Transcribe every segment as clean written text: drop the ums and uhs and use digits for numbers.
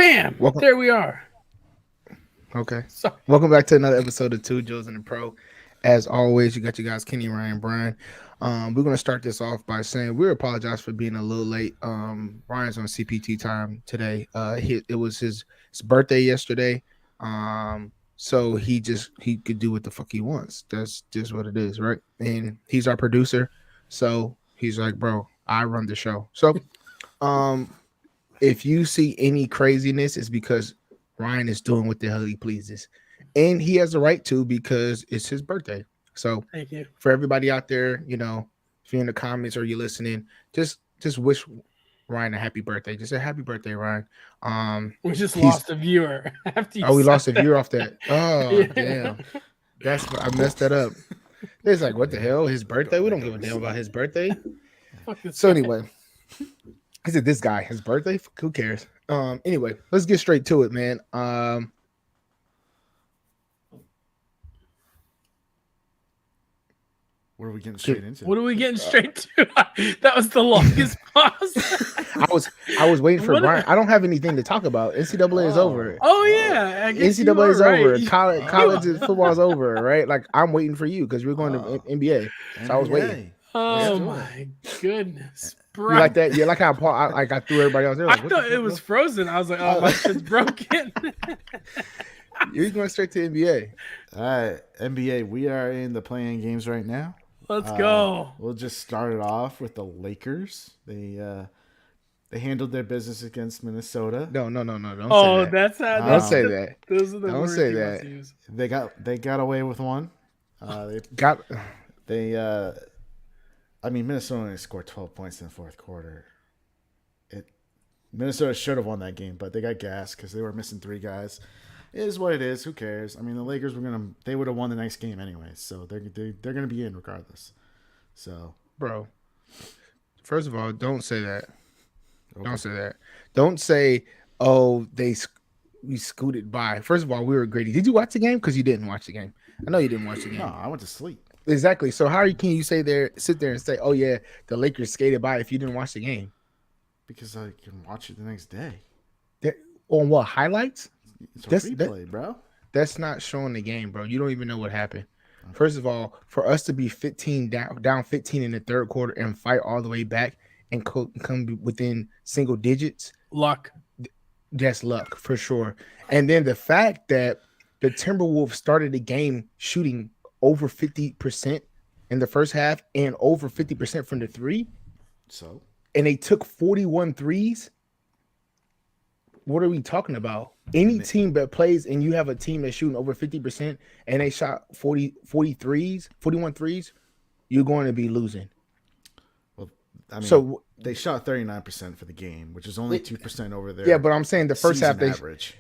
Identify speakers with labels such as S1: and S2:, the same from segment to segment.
S1: Bam!
S2: Welcome.
S1: There we are.
S2: Okay.
S1: So,
S2: Welcome back to another episode of Two Joes and the Pro. As always, you got you guys, Kenny, Ryan, Brian. We're gonna start this off by saying we apologize for being a little late. Brian's on CPT time today. It was his birthday yesterday. So he could do what the fuck he wants. That's just what it is, right? And he's our producer, so he's like, bro, I run the show. So, um, if you see any craziness, it's because Ryan is doing what the hell he pleases. And he has the right to because it's his birthday. So
S1: thank you.
S2: for everybody out there, if you're in the comments or you're listening, just wish Ryan a happy birthday. Just say happy birthday, Ryan.
S1: We just
S2: He's
S1: lost a viewer after you
S2: we
S1: said
S2: lost a
S1: that.
S2: viewer off that. Oh
S1: Yeah.
S2: damn. That's I messed that up. It's like, what the hell? His birthday? We don't give a damn about his birthday.
S1: Fuck this
S2: So
S1: guy.
S2: anyway, I said this guy, his birthday? Who cares? Anyway, let's get straight to it, man.
S3: What are we getting straight into?
S1: What are we getting straight to? That was the longest pause.
S2: I was waiting for
S1: What-
S2: Brian. I don't have anything to talk about. NCAA is over.
S1: Oh yeah, I guess you
S2: NCAA is
S1: are right.
S2: over.
S1: You-
S2: College football is over, right? Like I'm waiting for you because we're going to NBA. So I was waiting.
S1: Oh
S3: do it.
S1: my goodness,
S2: You like that? You like how Paul? I threw everybody else there.
S1: I
S2: Like, what the
S1: thought it
S2: fuck?
S1: was frozen. I was like, oh, my shit's broken.
S2: You're going straight to NBA.
S3: All right, NBA. We are in the playing games right now.
S1: Let's go.
S3: We'll just start it off with the Lakers. They handled their business against Minnesota.
S2: No. Don't
S1: Oh,
S2: say that.
S1: that's how.
S2: Don't
S1: that's
S2: say
S1: the-
S2: that.
S1: Those are the
S2: Don't
S1: words
S2: say
S1: he wants
S2: that.
S1: to use.
S3: They got away with one.
S2: Got
S3: I mean, Minnesota only scored 12 points in the fourth quarter. Minnesota should have won that game, but they got gassed because they were missing three guys. It is what it is. Who cares? I mean, the Lakers they would have won the next game anyway, so they're gonna be in regardless. So,
S2: bro. First of all, don't say that.
S3: okay.
S2: Don't say that. Don't say, oh, we scooted by. First of all, we were greedy. Did you watch the game? Because you didn't watch the game. I know you didn't watch the game.
S3: No, I went to sleep
S2: Exactly. So can you sit there and say, oh yeah, the Lakers skated by if you didn't watch the game?
S3: because I can watch it the next day.
S2: On what, highlights?
S3: It's a
S2: That's-
S3: replay, bro.
S2: That's not showing the game, bro. You don't even know what happened. First of all, for us to be 15 down 15 in the third quarter and fight all the way back and come within single digits,
S1: Luck.
S2: that's luck for sure. And then the fact that the Timberwolves started the game shooting over 50% in the first half and over 50% from the three,
S3: So,
S2: and they took 41 threes. What are we talking about? Any team that plays and you have a team that's shooting over 50% and they shot 41 threes, you're going to be losing.
S3: well, I mean,
S2: So
S3: they shot 39% for the game, which is only 2% over their
S2: yeah, but I'm saying the first half
S3: season
S2: they
S3: average.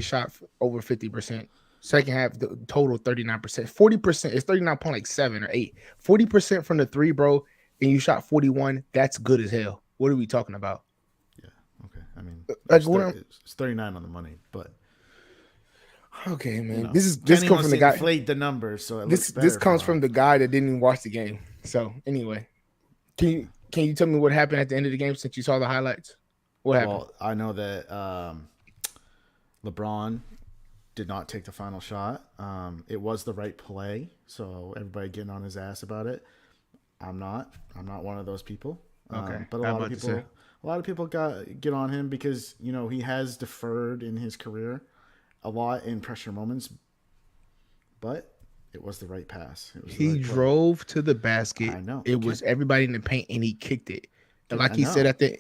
S2: shot over 50%. Second half the total 39%. 40% is 39.7 or 8. 40% from the three, bro, and you shot 41. That's good as hell. What are we talking about?
S3: Okay, I mean,
S2: Like,
S3: it's 39 on the money, but
S2: Okay, man.
S3: you know,
S2: This
S3: Kenny
S2: comes
S3: wants
S2: from the
S3: to
S2: guy.
S3: inflate the numbers, so it
S2: This
S3: looks better
S2: comes
S3: for
S2: from
S3: him.
S2: the guy that didn't even watch the game. So anyway, can you tell me what happened at the end of the game since you saw the highlights? What happened?
S3: Well, I know that LeBron did not take the final shot. It was the right play, so everybody getting on his ass about it. I'm not one of those people.
S2: Okay,
S3: But
S2: I'm about to say.
S3: a lot of people get on him because he has deferred in his career a lot in pressure moments. But it was the right pass. It was the
S2: He
S3: right play.
S2: drove to the basket.
S3: I know.
S2: It was everybody in the paint, and he kicked it. And like
S3: I
S2: he said
S3: know.
S2: at the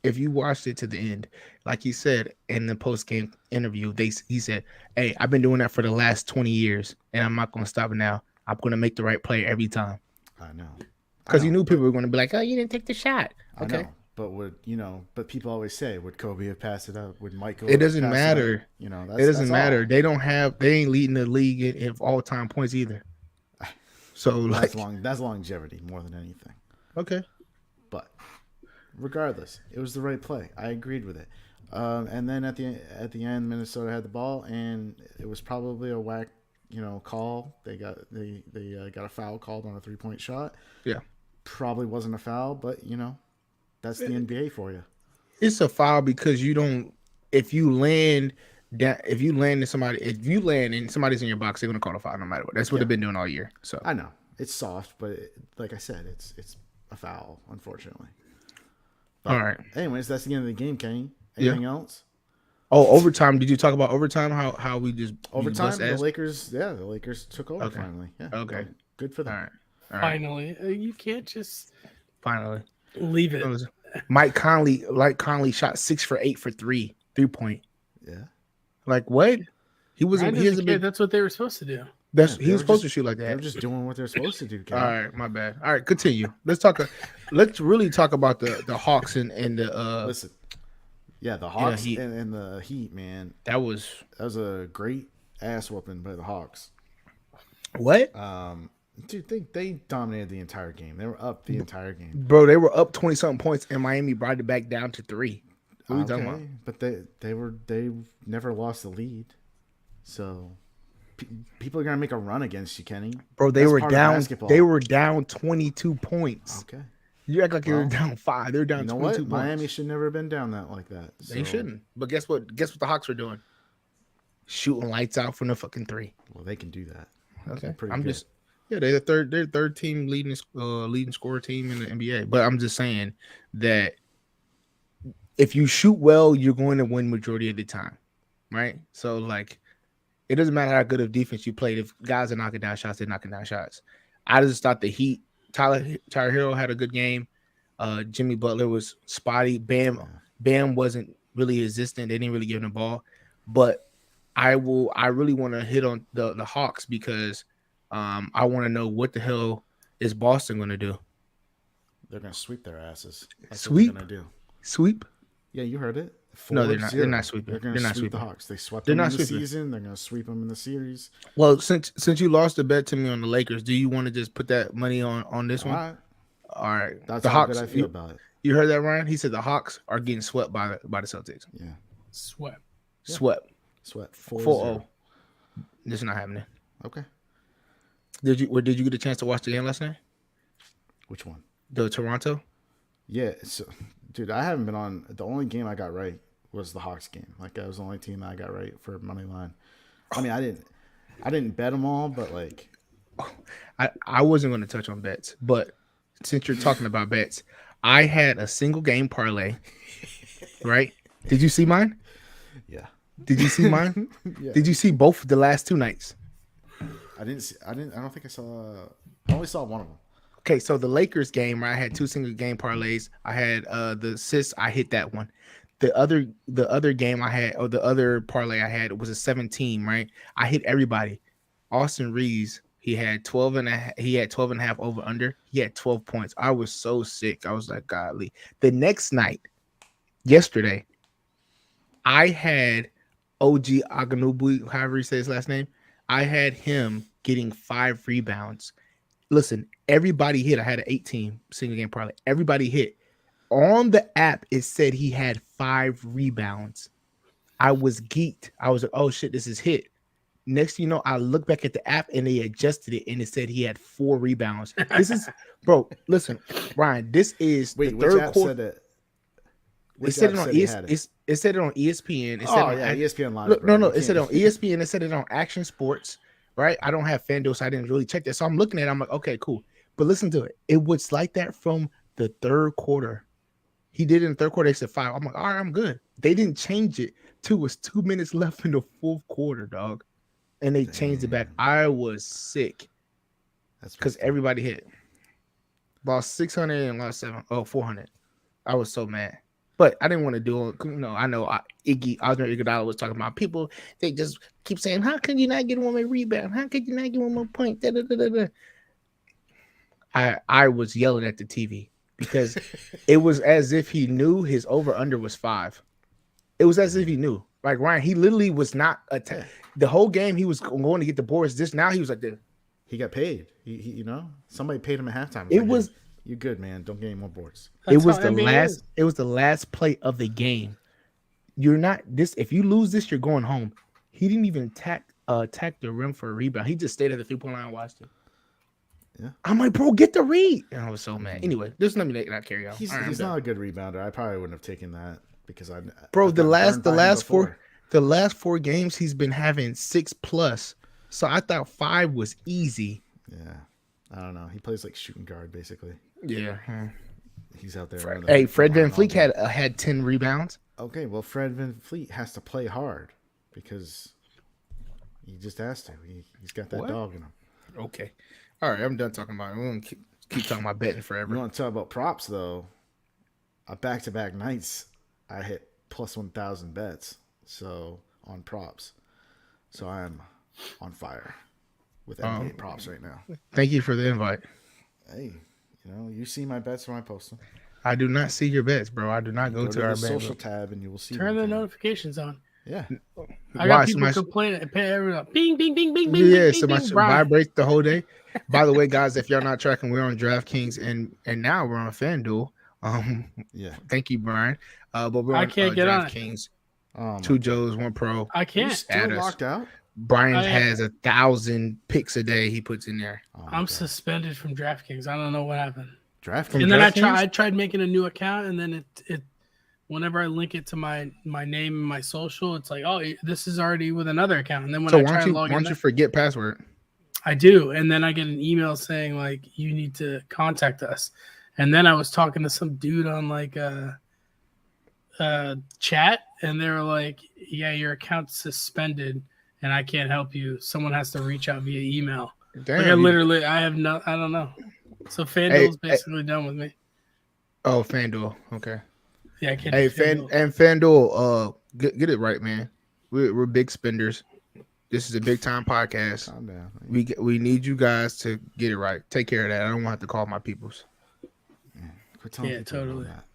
S2: if you watched it to the end, like he said in the post game interview, he said, "Hey, I've been doing that for the last 20 years, and I'm not going to stop it now. I'm going to make the right play every time."
S3: I know.
S2: Because he knew people were going to be like, "Oh, you didn't take the shot."
S3: I
S2: Okay,
S3: know. But but people always say, would Kobe have passed it up? Would Michael?
S2: it doesn't
S3: pass
S2: matter.
S3: It up?
S2: It doesn't
S3: that's
S2: matter.
S3: all.
S2: They ain't leading the league in all time points either. So like,
S3: That's longevity more than anything.
S2: okay,
S3: But regardless, it was the right play. I agreed with it. And then at the end, Minnesota had the ball, and it was probably a whack, call. They got a foul called on a 3-point shot.
S2: yeah.
S3: Probably wasn't a foul, but that's the NBA for you.
S2: It's a foul because you don't if you land if you land and somebody's in your box, they're gonna call a foul no matter what. That's what they've been doing all year. So
S3: I know it's soft, but like I said, it's a foul, unfortunately. But
S2: all right.
S3: anyways, that's the end of the game, Kenny.
S2: Yeah.
S3: Anything else?
S2: Oh, overtime. Did you talk about overtime? How we just
S3: Overtime,
S2: bust
S3: the
S2: ass?
S3: Lakers took over
S2: Okay.
S3: finally. Yeah.
S2: Okay.
S3: Good for them.
S2: All right. All right.
S1: Finally, you can't just
S2: Finally.
S1: leave it.
S2: It was Mike Conley shot 6 for 8 for 3-point.
S3: Yeah.
S2: Like what? He
S1: Ryan
S2: wasn't. He
S1: doesn't
S2: hasn't
S1: care.
S2: been.
S1: That's what they were supposed to do.
S2: That's
S3: Yeah,
S2: he
S3: they
S2: was
S3: were
S2: supposed
S3: just-
S2: to shoot like
S3: They're
S2: that.
S3: just doing what they're supposed to do, Kenny.
S2: All right, my bad. All right, continue. Let's talk. Let's really talk about the Hawks and the.
S3: Listen. Yeah, the Hawks
S2: Heat.
S3: and the Heat, man.
S2: That was
S3: That was a great ass whooping by the Hawks.
S2: what,
S3: Dude, they dominated the entire game. They were up the entire game.
S2: bro? They were up 20-something points, and Miami brought it back down to 3. What are you talking about?
S3: But they never lost the lead. So people are gonna make a run against you, Kenny.
S2: Bro, they
S3: That's
S2: were
S3: part of
S2: down.
S3: basketball.
S2: They were down 22 points.
S3: Okay.
S2: You act like you were
S3: Well,
S2: down 5. They're down
S3: You know
S2: 22
S3: what?
S2: points.
S3: Miami should never have been down that like that.
S2: They
S3: So-
S2: shouldn't. But guess what? Guess what the Hawks were doing? Shooting lights out from the fucking 3.
S3: Well, they can do that.
S2: Okay,
S3: pretty
S2: I'm
S3: good.
S2: just they're the third team leading scorer team in the NBA. But I'm just saying that if you shoot well, you're going to win majority of the time, right? So like, it doesn't matter how good of defense you played. If guys are knocking down shots, they're knocking down shots. I just thought the Heat, Tyler Hero had a good game. Jimmy Butler was spotty. Bam wasn't really existent. They didn't really give him the ball. But I really want to hit on the Hawks because I want to know what the hell is Boston going to do?
S3: They're gonna sweep their asses. That's
S2: Sweep?
S3: what they're gonna do.
S2: Sweep?
S3: Yeah, you heard it.
S2: No, they're not.
S3: 4-0.
S2: They're not sweeping.
S3: They're gonna
S2: They're not
S3: sweep the
S2: sweeping.
S3: Hawks. They swept
S2: They're
S3: them
S2: not
S3: in the
S2: sweeping.
S3: season. They're gonna sweep them in the series.
S2: Well, since you lost the bet to me on the Lakers, do you want to just put that money on this
S3: All
S2: one?
S3: right.
S2: All right.
S3: That's
S2: the
S3: how
S2: Hawks.
S3: good I feel about it.
S2: You heard that, Ryan? He said the Hawks are getting swept by the Celtics.
S3: Yeah.
S1: Sweat.
S3: Yeah.
S2: Swept.
S3: Sweat
S2: 4-0. This is not happening.
S3: Okay.
S2: Did you get a chance to watch the game last night?
S3: Which one?
S2: The Toronto?
S3: Yeah. So, dude, I haven't been on. The only game I got right was the Hawks game. Like that was the only team that I got right for money line. I mean, I didn't bet them all, but like,
S2: I wasn't going to touch on bets, but since you're talking about bets, I had a single game parlay. Right? Did you see mine?
S3: yeah.
S2: Did you see mine?
S3: Yeah.
S2: Did you see both the last 2 nights?
S3: I don't think I saw. I only saw one of them.
S2: Okay, so the Lakers game, where I had 2 single game parlays. I had the assists. I hit that one. The other game I had, or the other parlay I had, was a 17. Right, I hit everybody. Austin Reeves, he had 12 and a half over under. He had 12 points. I was so sick. I was like, godly. The next night, yesterday, I had OG Aganubu, however you say his last name. I had him getting 5 rebounds. Listen, everybody hit. I had an 18 single game parlay. Everybody hit. On the app, it said he had 5 rebounds. I was geeked. I was like, oh shit, this is hit. Next thing you know, I look back at the app and they adjusted it and it said he had 4 rebounds. This is, bro, listen, Ryan, this is
S3: Wait,
S2: the
S3: which
S2: third
S3: app
S2: quarter.
S3: said that?
S2: It
S3: Which
S2: said
S3: app
S2: it on
S3: said he had it?
S2: it said it on ESPN. It said
S3: Oh
S2: on
S3: yeah, ESPN Live.
S2: Look,
S3: bro.
S2: no,
S3: You
S2: it said it
S3: can't-
S2: on ESPN. It said it on Action Sports, right? I don't have FanDuel, so I didn't really check that. So I'm looking at it. I'm like, okay, cool. But listen to it. It was like that from the third quarter. He did it in the third quarter. They said 5. I'm like, all right, I'm good. They didn't change it till it was 2 minutes left in the fourth quarter, dog. And they changed it back.
S3: Damn.
S2: I was sick
S3: That's
S2: because everybody hit. Lost 600 and lost 400. I was so mad. But I didn't want to do it. I know Osner Iguodala was talking about people. They just keep saying, how can you not get one more rebound? How could you not get one more point? Da, da, da, da, da. I was yelling at the TV because it was as if he knew his over-under was 5. It was as if he knew. Like, Ryan, he literally was not the whole game he was going to get the boards. This now he was like this.
S3: He got paid. He somebody paid him at halftime.
S2: It
S3: Like,
S2: was-
S3: "Hey, you good, man. Don't get any more boards.
S2: It
S1: That's
S2: was
S1: how
S2: the
S1: NBA
S2: last.
S1: is.
S2: It was the last play of the game. You're not this. If you lose this, you're going home. He didn't even attack the rim for a rebound. He just stayed at the 3-point line and watched it.
S3: Yeah.
S2: I'm like, bro, get the read. And I was so mad. Anyway, just let me not carry on.
S3: He's
S2: All right, I'm
S3: he's
S2: done.
S3: not a good rebounder. I probably wouldn't have taken that because I
S2: Bro,
S3: I've gotten burned by him before.
S2: the last 4 games he's been having 6+. So I thought 5 was easy.
S3: Yeah, I don't know. He plays like shooting guard basically.
S2: Yeah.
S3: He's out there.
S2: Fred,
S3: running the
S2: hey,
S3: free
S2: Fred
S3: throw
S2: Van
S3: line all
S2: Fleet
S3: day.
S2: had 10 rebounds.
S3: Okay, well, Fred Van Fleet has to play hard because he just has to. He's got that
S2: What?
S3: dog in him.
S2: Okay. All right, I'm done talking about it. We're going to keep talking about betting
S3: You
S2: forever.
S3: want to talk about props though? Back-to-back nights, I hit plus 1,000 bets. So on props, so I'm on fire with NBA props right now.
S2: Thank you for the invite.
S3: Hey, you see my bets when I post them.
S2: I do not see your bets, bro. I do not go to
S3: the
S2: our
S3: social
S2: bet.
S3: tab and you will see.
S1: Turn the
S3: them.
S1: notifications on.
S3: Yeah.
S1: I got people complaining. Bing, bing, bing, bing, bing,
S2: Yeah,
S1: bing,
S2: so my
S1: bing, Brian.
S2: vibrates the whole day. By the way, guys, if y'all not tracking, we're on DraftKings and now we're on FanDuel.
S3: Yeah.
S2: Thank you, Brian. But we're
S1: I
S2: on
S1: can't get on it.
S2: DraftKings.
S3: Oh,
S2: 2 Joes, 1 Pro.
S1: I
S3: You're
S1: can't.
S3: still
S2: Add us.
S3: locked out.
S2: Brian
S1: I am.
S2: has 1,000 picks a day he puts in there.
S3: Oh,
S1: I'm
S3: God.
S1: suspended from DraftKings. I don't know what happened.
S3: DraftKings.
S1: And then I
S2: DraftKings?
S1: tried making a new account, and then it whenever I link it to my name and my social, it's like, oh, this is already with another account. And then when
S2: So
S1: I
S2: why
S1: try and
S2: don't
S1: log
S2: you
S1: in,
S2: forget password?
S1: I do, and then I get an email saying like you need to contact us. And then I was talking to some dude on like chat, and they were like, yeah, your account's suspended and I can't help you. Someone has to reach out via email.
S2: Damn.
S1: Like I don't know. So FanDuel's basically done with me.
S2: Oh, FanDuel. Okay.
S1: Yeah, I can't
S2: Hey,
S1: do FanDuel.
S2: FanDuel, get it right, man. We're big spenders. This is a big time podcast.
S3: Calm down.
S2: We need you guys to get it right. Take care of that. I don't want to call my peoples.
S3: Quit telling
S1: Yeah,
S3: people
S1: totally.
S3: that.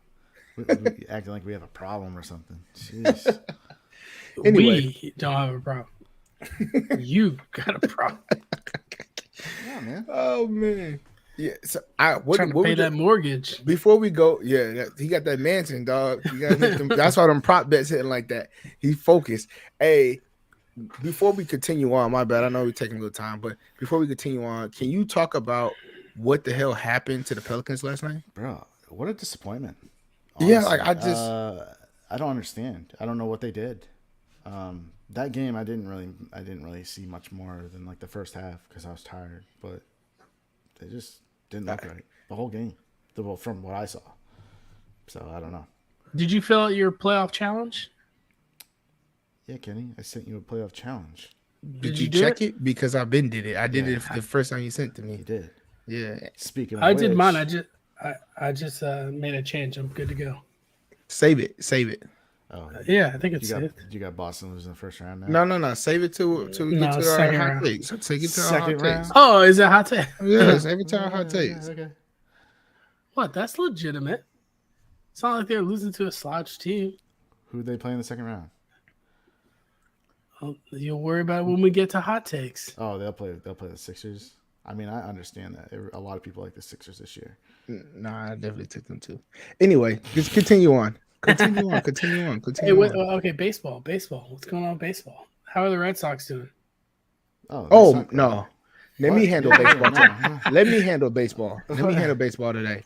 S3: We acting like we have a problem or something. Jeez.
S2: Anyway.
S1: We don't have a problem. You got a problem.
S3: Yeah, man.
S2: Oh man. Yeah. So
S1: Trying to pay that mortgage.
S2: before we go, he got that mansion, dog. That's why them prop bets hitting like that. He focused. Hey, before we continue on, my bad. I know we're taking a little time, but before we continue on, can you talk about what the hell happened to the Pelicans last night?
S3: Bro, what a disappointment.
S2: Yeah, like,
S3: I don't understand. I don't know what they did. That game I didn't really see much more than like the first half because I was tired, but they just didn't look right the whole game. From what I saw. So I don't know.
S1: Did you fill out your playoff challenge?
S3: Yeah, Kenny, I sent you a playoff challenge.
S2: Did you
S1: do
S2: check it? Because I've been did it. I did
S3: Yeah.
S2: it the first time you sent to
S3: You
S2: me.
S3: did.
S2: Yeah.
S3: Speaking of
S1: I did
S3: which,
S1: mine. I just made a change. I'm good to go.
S2: Save it.
S3: Oh,
S1: Yeah, I think it's
S3: you
S1: saved.
S3: got Boston losing the first round now.
S2: No. Save it to get
S1: No,
S2: to our
S1: second
S2: hot
S1: round.
S2: takes. Take it to our
S3: Second
S2: hot
S3: round?
S2: takes.
S1: Oh, is it hot take?
S2: Yeah, save it to our hot takes.
S3: Okay.
S1: What? That's legitimate. It's not like they're losing to a slouch team.
S3: Who they play in the second round?
S1: You'll worry about it when we get to hot takes.
S3: Oh, they'll play the Sixers. I mean, I understand that. A lot of people like the Sixers this year.
S2: Nah, I definitely took them too. Anyway, just continue on. Continue on.
S1: Hey, okay, baseball. What's going on with baseball? How are the Red Sox doing?
S3: Oh
S2: No. Let
S3: What?
S2: me handle
S3: Yeah,
S2: baseball.
S3: no.
S2: today. Let me handle baseball. Today.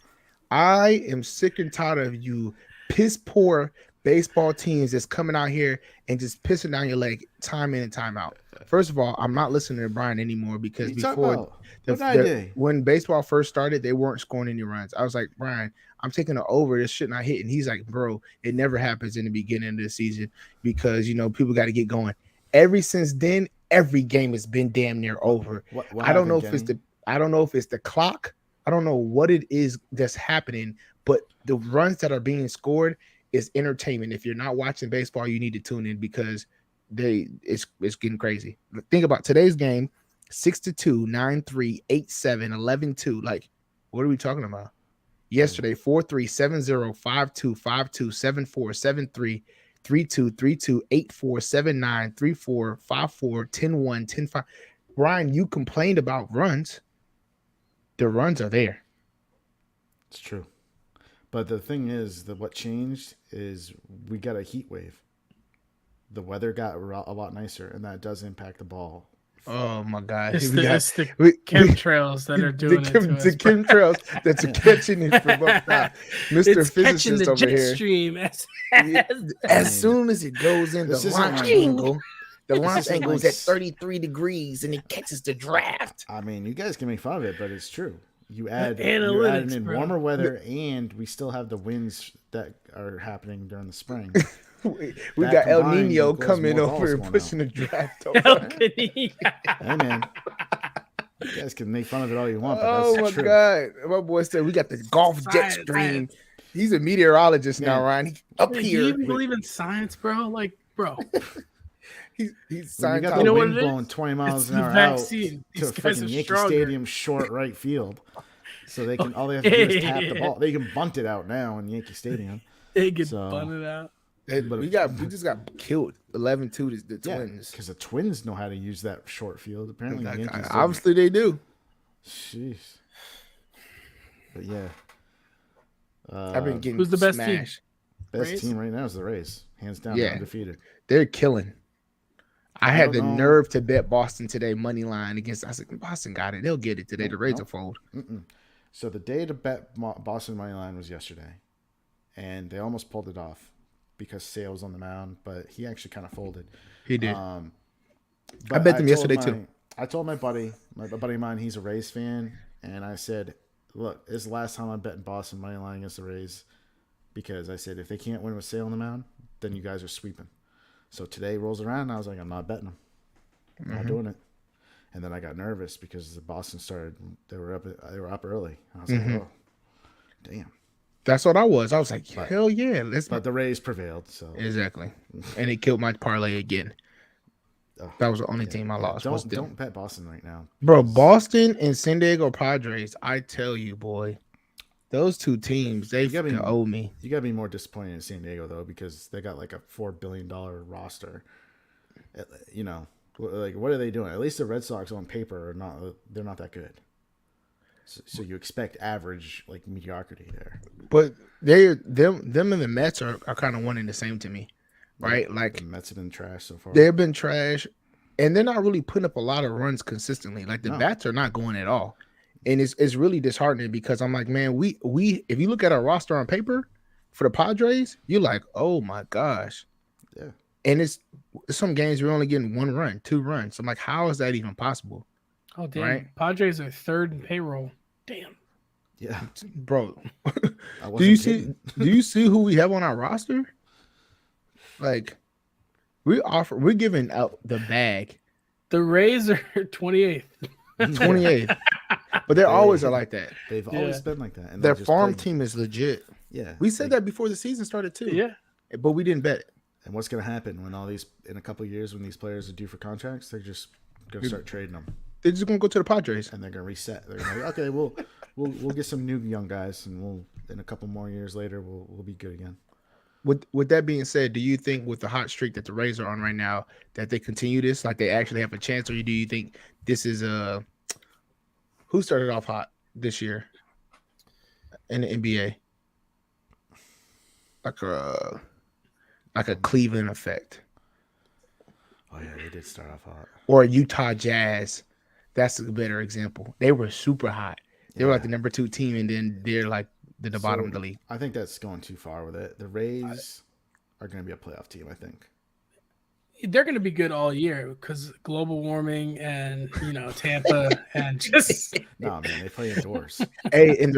S2: I am sick and tired of you piss poor baseball teams that's coming out here and just pissing down your leg time in and time out. First of all, I'm not listening to Brian anymore because before when baseball first started, they weren't scoring any runs. I was like, Brian, I'm taking it over. This shit not hitting. He's like, bro, it never happens in the beginning of the season because people got to get going. Ever since then, every game has been damn near over. I don't know if it's the clock. I don't know what it is that's happening, but the runs that are being scored is entertainment. If you're not watching baseball, you need to tune in because it's getting crazy. Think about today's game: 6-2, 9-3, 8-7, 11-2. Like, what are we talking about? Yesterday, 4-3, 7-0, 5-2, 5-2, 7-4, 7-3, 3-2, 3-2, 8-4, 7-9, 3-4, 5-4, 10-1, 10-5. Brian, you complained about runs. The runs are there.
S3: It's true. But the thing is that what changed is we got a heat wave. The weather got a lot nicer, and that does impact the ball
S2: Oh my God!
S1: It's
S2: We
S1: it's the
S2: we-
S1: chemtrails that are doing it to
S2: the
S1: us. bro.
S2: chemtrails that's catching it from up top. Mr.
S1: It's catching
S2: Physicist
S1: the
S2: over
S1: jet
S2: here.
S1: stream.
S2: Yeah,
S3: I
S2: as
S3: mean,
S2: soon as it goes in the
S3: this isn't
S2: launch
S3: like-
S2: angle, the
S3: This
S2: launch
S3: isn't
S2: angle is
S3: like
S2: at 33 degrees and it catches the draft.
S3: I mean, you guys can make fun of it, but it's true. You're adding
S1: analytics,
S3: in
S1: bro.
S3: warmer weather, and we still have the winds that are happening during the spring.
S2: We
S3: That
S2: got El
S3: combined
S2: Nino
S3: equals
S2: coming
S3: more
S2: over
S3: balls
S2: and
S3: going
S2: pushing the draft over.
S1: Balcony.
S3: Hey man, you guys can make fun of it all you want, but
S2: Oh
S3: that's
S2: my
S3: true.
S2: God! My boy said we got the golf jet
S1: Science,
S2: stream.
S1: science.
S2: He's a meteorologist now,
S3: Man.
S2: Ryan. He up
S1: Do you
S2: here.
S1: even believe in science, bro? Like, bro,
S2: He's
S3: When you
S2: signed
S3: got
S2: top.
S3: the
S1: know what
S3: wind
S1: it is?
S3: blowing 20 miles
S1: It's
S3: an
S1: the
S3: hour
S1: vaccine.
S3: out to
S1: These
S3: a
S1: guys are
S3: freaking Yankee
S1: stronger.
S3: Stadium short right field, so they can all they have to do is tap the
S1: Yeah.
S3: ball. They can bunt it out now in Yankee Stadium.
S1: they get
S3: So-
S1: bunted out.
S2: We just got killed 11-2 the
S3: Yeah,
S2: Twins.
S3: because the Twins know how to use that short field. Apparently, the Yankees don't.
S2: Obviously they do.
S3: Jeez. But yeah,
S2: I've been getting
S1: Who's the best team?
S2: smashed.
S3: best
S1: Rays?
S3: team right now is the Rays, hands down.
S2: Yeah.
S3: They're undefeated.
S2: They're killing. I had the
S3: don't know.
S2: nerve to bet Boston today money line against. I said Boston got it. They'll get it today. The Rays
S3: no.
S2: will fold.
S3: Mm-mm. So the day to bet Boston money line was yesterday, and they almost pulled it off because Sale was on the mound, but he actually kind of folded.
S2: He did.
S3: But
S2: bet them
S3: told
S2: yesterday,
S3: my-
S2: too.
S3: I told my buddy of mine, he's a Rays fan, and I said, "Look, this is the last time I'm betting Boston money line against the Rays, because I said if they can't win with Sale on the mound, then you guys are sweeping." So today rolls around, and I was like, "I'm not betting them. I'm not doing it." And then I got nervous because the Boston started. They were up early. I was like, "Oh, damn!"
S2: That's what I was. I was like, hell yeah, let's.
S3: But the Rays prevailed. So
S2: Exactly, and it killed my parlay again.
S3: Oh,
S2: That was the only team I lost. was
S3: Don't
S2: them.
S3: don't bet Boston right now.
S2: Bro, Boston and San Diego Padres. I tell you, boy, those two teams they
S3: gotta be-
S2: fucking owe me.
S3: You gotta be more disappointed in San Diego though, because they got like a $4 billion roster. You know, like what are they doing? At least the Red Sox on paper are not. They're not that good. So you expect average, like mediocrity there.
S2: But them and the Mets are kind of one and the same to me, right? Like
S3: The Mets have been trash so far.
S2: they've been trash, and they're not really putting up a lot of runs consistently. Like the
S3: No.
S2: bats are not going at all, and it's really disheartening because I'm like, man, we if you look at our roster on paper for the Padres, you're like, oh my gosh,
S3: Yeah.
S2: and it's some games we're only getting 1 run, 2 runs. I'm like, how is that even possible,
S1: Oh damn!
S2: Right.
S1: Padres are third in payroll. Damn.
S3: Yeah.
S2: bro?
S3: I
S2: Do
S3: wasn't
S2: you see?
S3: kidding.
S2: Do you see who we have on our roster? Like, we're giving out the bag.
S1: The Rays are 28th.
S2: 28th. But they always are like that.
S3: They've
S1: Yeah.
S3: always been like that. And
S2: Their
S3: they just
S2: farm
S3: played-
S2: team is legit.
S3: Yeah.
S2: We said that before the season started too.
S1: Yeah.
S2: But we didn't bet it.
S3: And what's going to happen when all these in a couple of years when these players are due for contracts? They're just going to start trading them,
S2: They're just gonna go to the Padres.
S3: and they're going to reset. They're gonna be like, okay, we'll get some new young guys, and we'll in a couple more years later we'll be good again.
S2: With that being said, do you think with the hot streak that the Rays are on right now that they continue this, like they actually have a chance, or do you think this is who started off hot this year in the NBA? Like a Cleveland effect.
S3: Oh yeah, they did start off hot.
S2: Or Utah Jazz. That's a better example. They were super hot. They were like the number 2 team, and then they're like the bottom of the league.
S3: I think that's going too far with it. The Rays are going to be a playoff team, I think.
S1: They're going to be good all year because global warming and Tampa and just
S3: No, man, they play indoors.
S2: Hey, and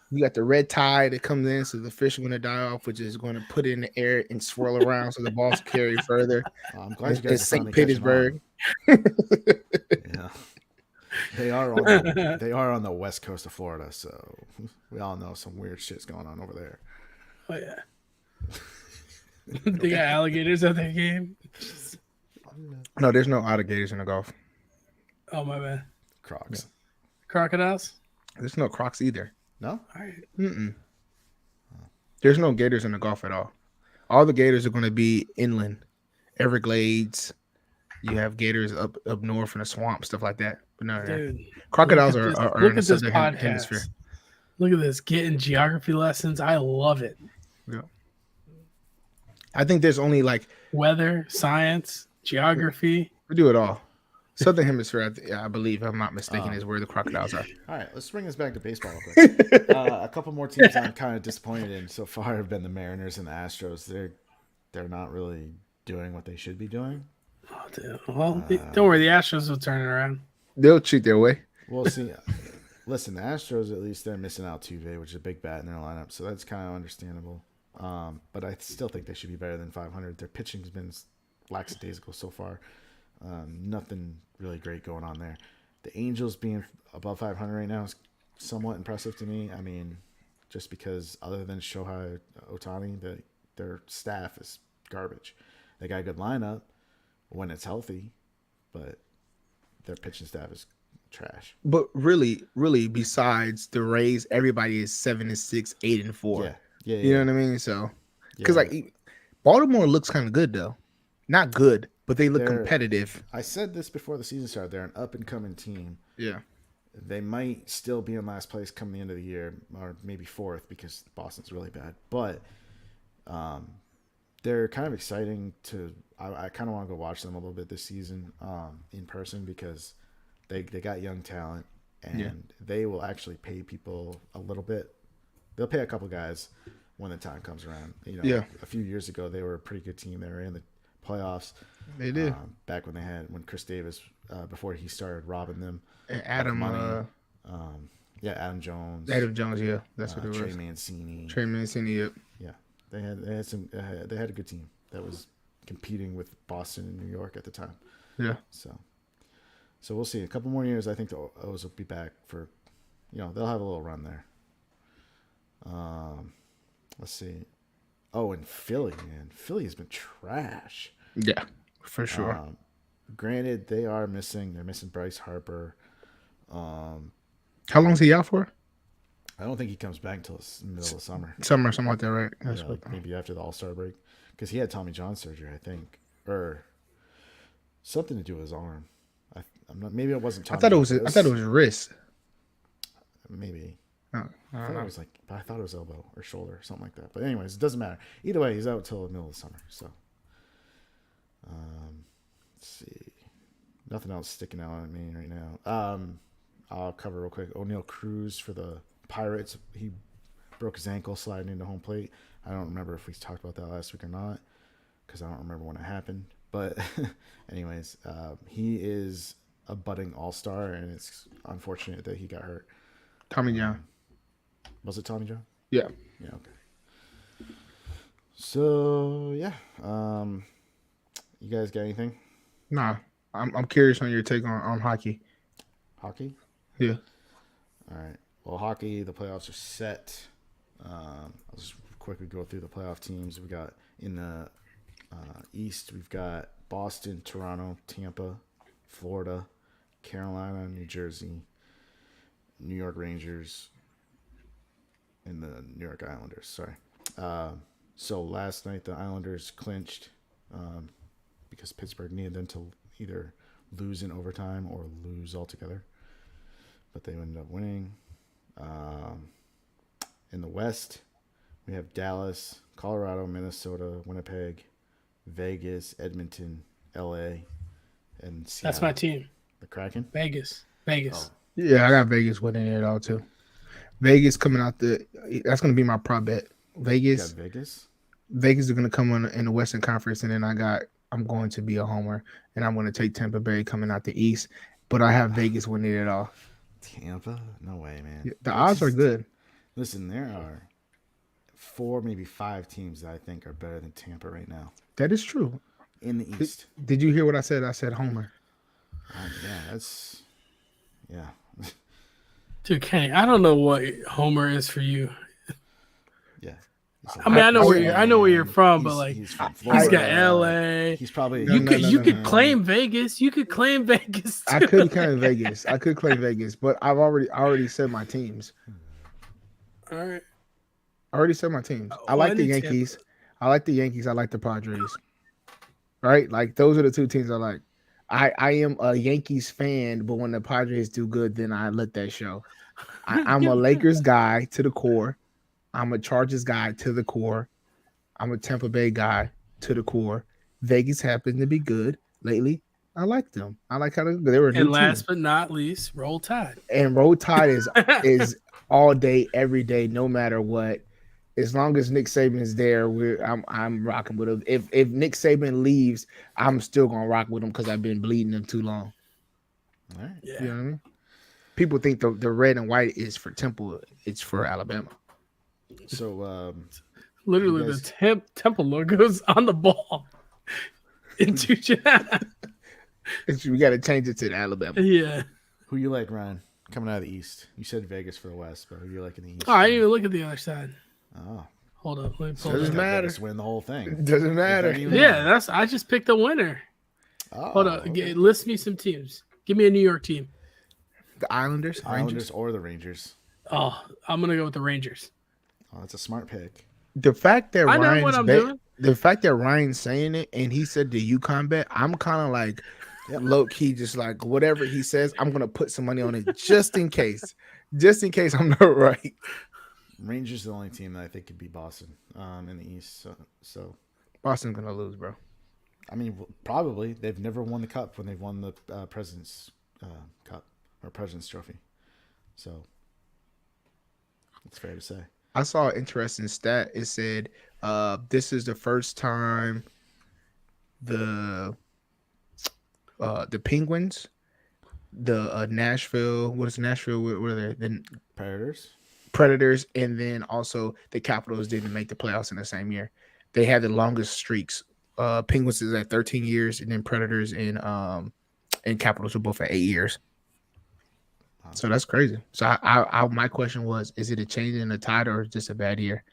S2: you got the red tide that comes in, so the fish are going to die off, which is going to put it in the air and swirl around, so the balls carry further.
S3: I'm glad you guys
S2: It's
S3: are
S2: St.
S3: finally catching on.
S2: Petersburg.
S3: Yeah, they are on the west coast of Florida, so we all know some weird shit's going on over there.
S1: oh yeah. They got alligators at their game.
S2: No, there's no alligators in the Gulf.
S1: Oh my bad.
S3: Crocs.
S1: Crocodiles.
S2: There's no crocs either.
S3: No,
S1: All right.
S2: Mm-mm. There's no gators in the Gulf at all. All the gators are going to be inland, Everglades. You have gators up north in the swamp, stuff like that. But no,
S1: Dude.
S2: crocodiles
S1: look at
S2: are,
S1: this-
S2: are
S1: look
S2: in the
S1: at this
S2: southern
S1: podcast.
S2: hemisphere.
S1: Look at this. Getting geography lessons. I love it.
S2: I think there's only like
S1: Weather, science, geography.
S2: we do it all. Southern Hemisphere, I believe, if I'm not mistaken, is where the crocodiles are.
S3: All right, let's bring this back to baseball real quick. A couple more teams I'm kind of disappointed in so far have been the Mariners and the Astros. They're not really doing what they should be doing.
S1: Oh, dude. Well, don't worry. The Astros will turn it around.
S2: They'll cheat their way.
S3: We'll see. Listen, the Astros, at least they're missing Altuve, which is a big bat in their lineup, so that's kind of understandable. But I still think they should be better than 500. Their pitching's been lackadaisical so far. Nothing really great going on there. The Angels being above 500 right now is somewhat impressive to me. I mean, just because other than Shohei Ohtani, their staff is garbage. They got a good lineup when it's healthy, but their pitching staff is trash.
S2: But really, besides the Rays, everybody is 7-6, 8-4.
S3: Yeah.
S2: You know what I mean? So, because
S3: Yeah.
S2: like Baltimore looks kind of good though, not good, but they look competitive.
S3: I said this before the season started. They're an up and coming team.
S2: Yeah.
S3: They might still be in last place come the end of the year, or maybe fourth because Boston's really bad. But they're kind of exciting to. I kind of want to go watch them a little bit this season in person because they got young talent and they will actually pay people a little bit. They'll pay a couple guys when the time comes around. You know, a few years ago they were a pretty good team. They were in the playoffs.
S2: They did
S3: back when Chris Davis before he started robbing them.
S2: And Adam,
S3: Adam Jones.
S2: Adam Jones, yeah, that's what it was.
S3: Trey Mancini.
S2: Yep.
S3: Yeah, they had a good team that was competing with Boston and New York at the time.
S2: Yeah.
S3: So we'll see. A couple more years, I think the O's will be back for, they'll have a little run there. Let's see. Oh, and Philly, man. Philly has been trash.
S2: Yeah, for sure.
S3: Granted, they're missing Bryce Harper.
S2: How long is he out for?
S3: I don't think he comes back until the middle of summer.
S2: Something like that, right? That's
S3: like maybe after the All-Star break. Because he had Tommy John surgery, I think. Or something to do with his arm. I'm not. Maybe it wasn't Tommy.
S2: I thought it was wrist.
S3: Maybe.
S2: I
S3: thought it was elbow or shoulder or something like that. But anyways, it doesn't matter. Either way, he's out until the middle of the summer. So, let's see. Nothing else sticking out at me right now. I'll cover real quick. O'Neal Cruz for the Pirates. He broke his ankle sliding into home plate. I don't remember if we talked about that last week or not because I don't remember when it happened. But anyways, he is a budding all-star, and it's unfortunate that he got hurt.
S2: Tommy John.
S3: Was it Tommy John?
S2: Yeah.
S3: Yeah, okay. So, yeah. You guys got anything?
S2: Nah. I'm curious on your take on hockey.
S3: Hockey?
S2: Yeah.
S3: All right. Well, hockey, the playoffs are set. I'll just quickly go through the playoff teams. We got in the East, we've got Boston, Toronto, Tampa, Florida, Carolina, New Jersey, New York Rangers, and the New York Islanders. Sorry. So last night the Islanders clinched because Pittsburgh needed them to either lose in overtime or lose altogether. But they ended up winning. In the West, we have Dallas, Colorado, Minnesota, Winnipeg, Vegas, Edmonton, LA, and Seattle.
S1: That's my team.
S3: The Kraken?
S1: Vegas.
S3: Oh.
S2: Yeah, I got Vegas winning it all too. Vegas coming out that's going to be my prop bet. Vegas.
S3: You got Vegas?
S2: Vegas is going to come in the Western Conference, and then I'm going to be a homer, and I'm going to take Tampa Bay coming out the East, but I have Vegas winning it all.
S3: Tampa? No way, man.
S2: Yeah, the odds are good.
S3: Listen, there are 4, maybe 5 teams that I think are better than Tampa right now.
S2: That is true.
S3: In the East.
S2: Did you hear what I said? I said homer.
S3: Yeah.
S1: Dude, Kenny, I don't know what Homer is for you.
S3: Yeah.
S1: I mean, I know where you're from, but like
S3: he's from
S1: he's got
S3: Florida.
S1: LA.
S3: He's probably
S1: You could claim Vegas. You could claim Vegas too.
S2: I could claim Vegas. But I've already said my teams.
S1: All right.
S2: I already said my teams. I like the Yankees. I like the Padres. Right? Like those are the two teams I like. I am a Yankees fan, but when the Padres do good, then I let that show. I'm a Lakers guy to the core. I'm a Chargers guy to the core. I'm a Tampa Bay guy to the core. Vegas happens to be good lately. I like them. I like how they were a new
S1: And
S2: team.
S1: last but not least, Roll Tide.
S2: And Roll Tide is all day, every day, no matter what. As long as Nick Saban is there, I'm rocking with him. If Nick Saban leaves, I'm still gonna rock with him because I've been bleeding him too long.
S3: All right.
S1: Yeah.
S2: You know what I mean? People think the red and white is for Temple. It's for Alabama.
S3: So
S1: Literally,
S3: You guys-
S1: the Temple logo's on the ball. Into
S2: We got to change it to the Alabama.
S1: Yeah.
S3: who you like, Ryan? Coming out of the East. You said Vegas for the West, but who you like in the East?
S1: Oh, I didn't even look at the other side.
S3: Oh,
S1: Hold up. Let me
S3: so
S1: pull
S2: Doesn't
S1: it up.
S2: matter.
S3: Vegas win the whole thing.
S2: It doesn't matter.
S3: Doesn't even
S1: Yeah,
S3: matter.
S1: I just picked the winner.
S3: Oh,
S1: Hold up.
S3: okay.
S1: List me some teams. Give me a New York team.
S2: The Islanders,
S3: Islanders
S2: Rangers.
S3: or the Rangers.
S1: Oh, I'm gonna go with the Rangers.
S3: Oh, that's a smart pick.
S2: The fact that
S1: I know what I'm doing.
S2: the fact that Ryan's saying it and he said the UConn bet, I'm kind of like
S3: Yep.
S2: low key, just like whatever he says, I'm gonna put some money on it just in case I'm not right.
S3: Rangers are the only team that I think could beat Boston in the East. So
S2: Boston's gonna lose, bro.
S3: I mean, probably they've never won the cup when they've won the President's Cup or President's Trophy. So it's fair to say.
S2: I saw an interesting stat. It said this is the first time the Penguins, the Nashville, what is Nashville? What are they? The
S3: Predators.
S2: Predators, and then also the Capitals didn't make the playoffs in the same year. They had the longest streaks. Penguins is at 13 years, and then Predators and Capitals are both at 8 years. So that's crazy. So I my question was, is it a change in the tide or just a bad year?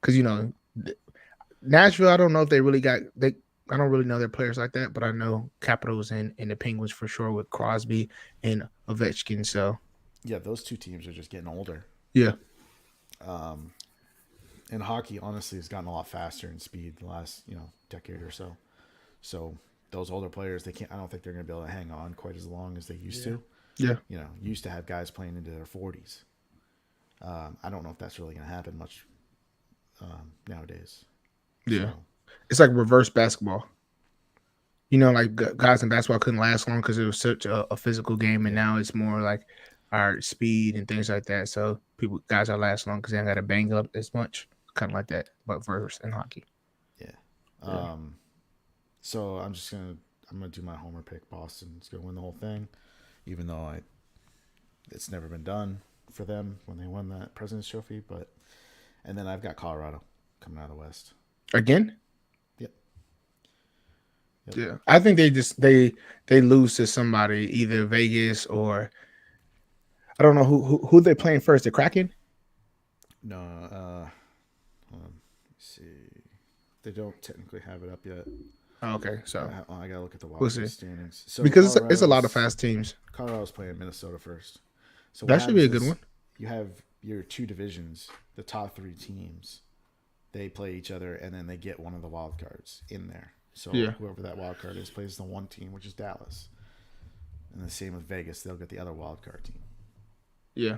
S2: Because Nashville, I don't know if they really got they. I don't really know their players like that, but I know Capitals and the Penguins for sure with Crosby and Ovechkin. So
S3: Yeah, those two teams are just getting older.
S2: yeah,
S3: And hockey, honestly, has gotten a lot faster in speed the last decade or so. So those older players, they can't. I don't think they're going to be able to hang on quite as long as they used to.
S2: yeah.
S3: Used to have guys playing into their 40s. I don't know if that's really going to happen much nowadays.
S2: Yeah.
S3: So,
S2: It's like reverse basketball. Like guys in basketball couldn't last long because it was such a physical game, and now it's more like our speed and things like that. So guys are last long because they don't got to bang up as much, kind of like that, but versus in hockey.
S3: yeah. So I'm gonna do my homer pick. Boston's gonna win the whole thing, even though it's never been done for them when they won that President's Trophy. And then I've got Colorado coming out of the West.
S2: Again?
S3: Yep.
S2: Yeah. I think they lose to somebody, either Vegas or I don't know who they're playing first. The Kraken?
S3: No, let me see. They don't technically have it up yet.
S2: Oh, okay, so
S3: I gotta look at the wild
S2: We'll
S3: card
S2: see.
S3: standings. So
S2: because it's a lot of
S3: Colorado's-
S2: fast teams.
S3: Colorado's playing Minnesota first. So
S2: That
S3: what
S2: should be a
S3: happens
S2: good
S3: is
S2: one.
S3: You have your two divisions, the top three teams. They play each other, and then they get one of the wild cards in there. So
S2: Yeah.
S3: whoever that wild card is plays the one team, which is Dallas. And the same with Vegas; they'll get the other wild card team.
S2: Yeah.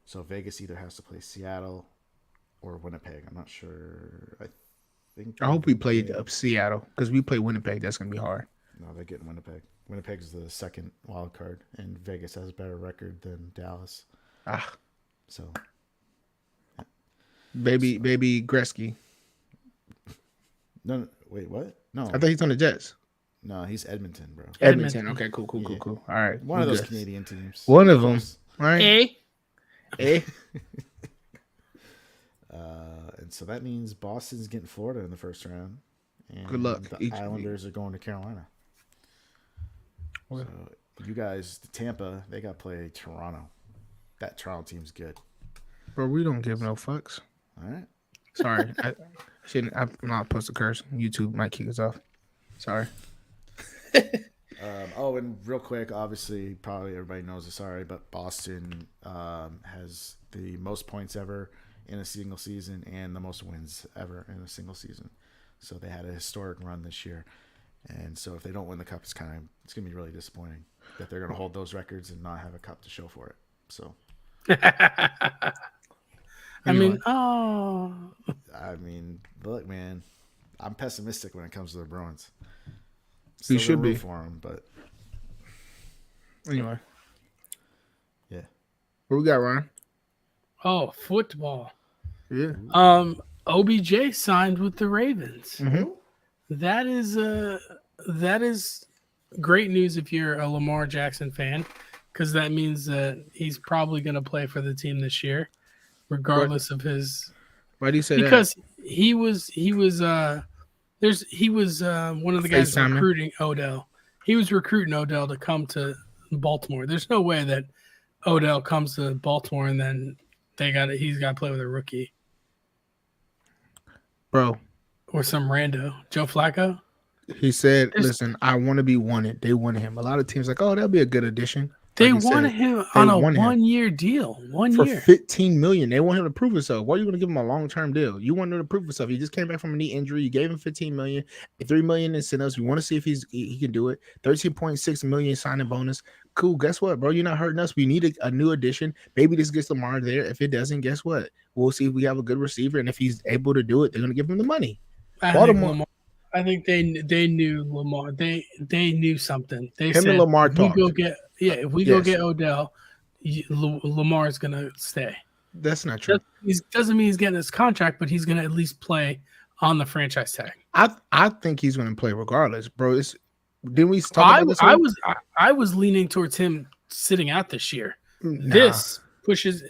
S3: So Vegas either has to play Seattle or Winnipeg. I'm not sure.
S2: I hope we played up Seattle because we play Winnipeg. That's gonna be hard.
S3: No, they're getting Winnipeg. Winnipeg is the second wild card, and Vegas has a better record than Dallas.
S2: Ah,
S3: So
S2: baby Gretzky.
S3: no, wait, what? No,
S2: I thought he's on the Jets.
S3: no, he's Edmonton, bro.
S2: Edmonton. Okay, cool.
S3: Yeah.
S2: All right.
S3: One of
S2: we
S3: those
S2: good.
S3: Canadian teams.
S2: One of them. All right.
S1: Eh?
S2: Eh?
S3: And so that means Boston's getting Florida in the first round. And
S2: Good luck,
S3: The
S2: each-
S3: Islanders are going to Carolina.
S2: Okay.
S3: So you guys, the Tampa, they got to play Toronto. That Toronto team's good.
S2: Bro, we don't give no fucks.
S3: All right.
S2: Sorry. I'm not supposed to curse. YouTube might kick us off. Sorry.
S3: And real quick, obviously, probably everybody knows this already, but Boston has the most points ever in a single season and the most wins ever in a single season. So they had a historic run this year. And so if they don't win the cup, it's going to be really disappointing that they're going to hold those records and not have a cup to show for it. So,
S1: I
S2: Anyway.
S3: I mean, look, man, I'm pessimistic when it comes to the Bruins. Still
S2: should
S3: gonna root
S2: be.
S3: for him, but
S2: Anyway,
S3: yeah.
S2: what we got, Ryan?
S1: Oh, football.
S2: Yeah.
S1: OBJ signed with the Ravens.
S2: Mm-hmm.
S1: That is great news if you're a Lamar Jackson fan, because that means that he's probably going to play for the team this year, regardless of his.
S2: Why do you say
S1: Because he was one of the guys
S2: FaceTiming.
S1: recruiting Odell. He was recruiting Odell to come to Baltimore. There's no way that Odell comes to Baltimore and then he's got to play with a rookie
S2: that, bro?
S1: or some rando. Joe Flacco.
S2: He said,
S1: There's-
S2: "Listen, I want to be wanted." They wanted him. A lot of teams like, "Oh, that'll be a good addition."
S1: They
S2: Like he
S1: wanted
S2: said,
S1: him
S2: they
S1: on a
S2: wanted him.
S1: 1 year deal. 1
S2: for
S1: year.
S2: $15 million. They want him to prove himself. Why are you going to give him a long-term deal? You want him to prove himself. He just came back from a knee injury. You gave him $15 million, $3 million incentives. We want to see if he can do it. $13.6 million signing bonus. Cool. Guess what, bro? You're not hurting us. We need a new addition. Maybe this gets Lamar there. If it doesn't, guess what? We'll see if we have a good receiver, and if he's able to do it, they're going to give him the money.
S1: I think they knew Lamar. They knew something. They
S2: Him
S1: said,
S2: and Lamar
S1: if we
S2: talked.
S1: if we go
S2: Yes.
S1: get Odell, Lamar's gonna stay.
S2: That's not true.
S1: Doesn't mean he's getting his contract, but he's gonna at least play on the franchise tag.
S2: I think he's going to play regardless, bro. Didn't we talk about this?
S1: I was leaning towards him sitting out this year.
S2: Nah.
S1: This pushes.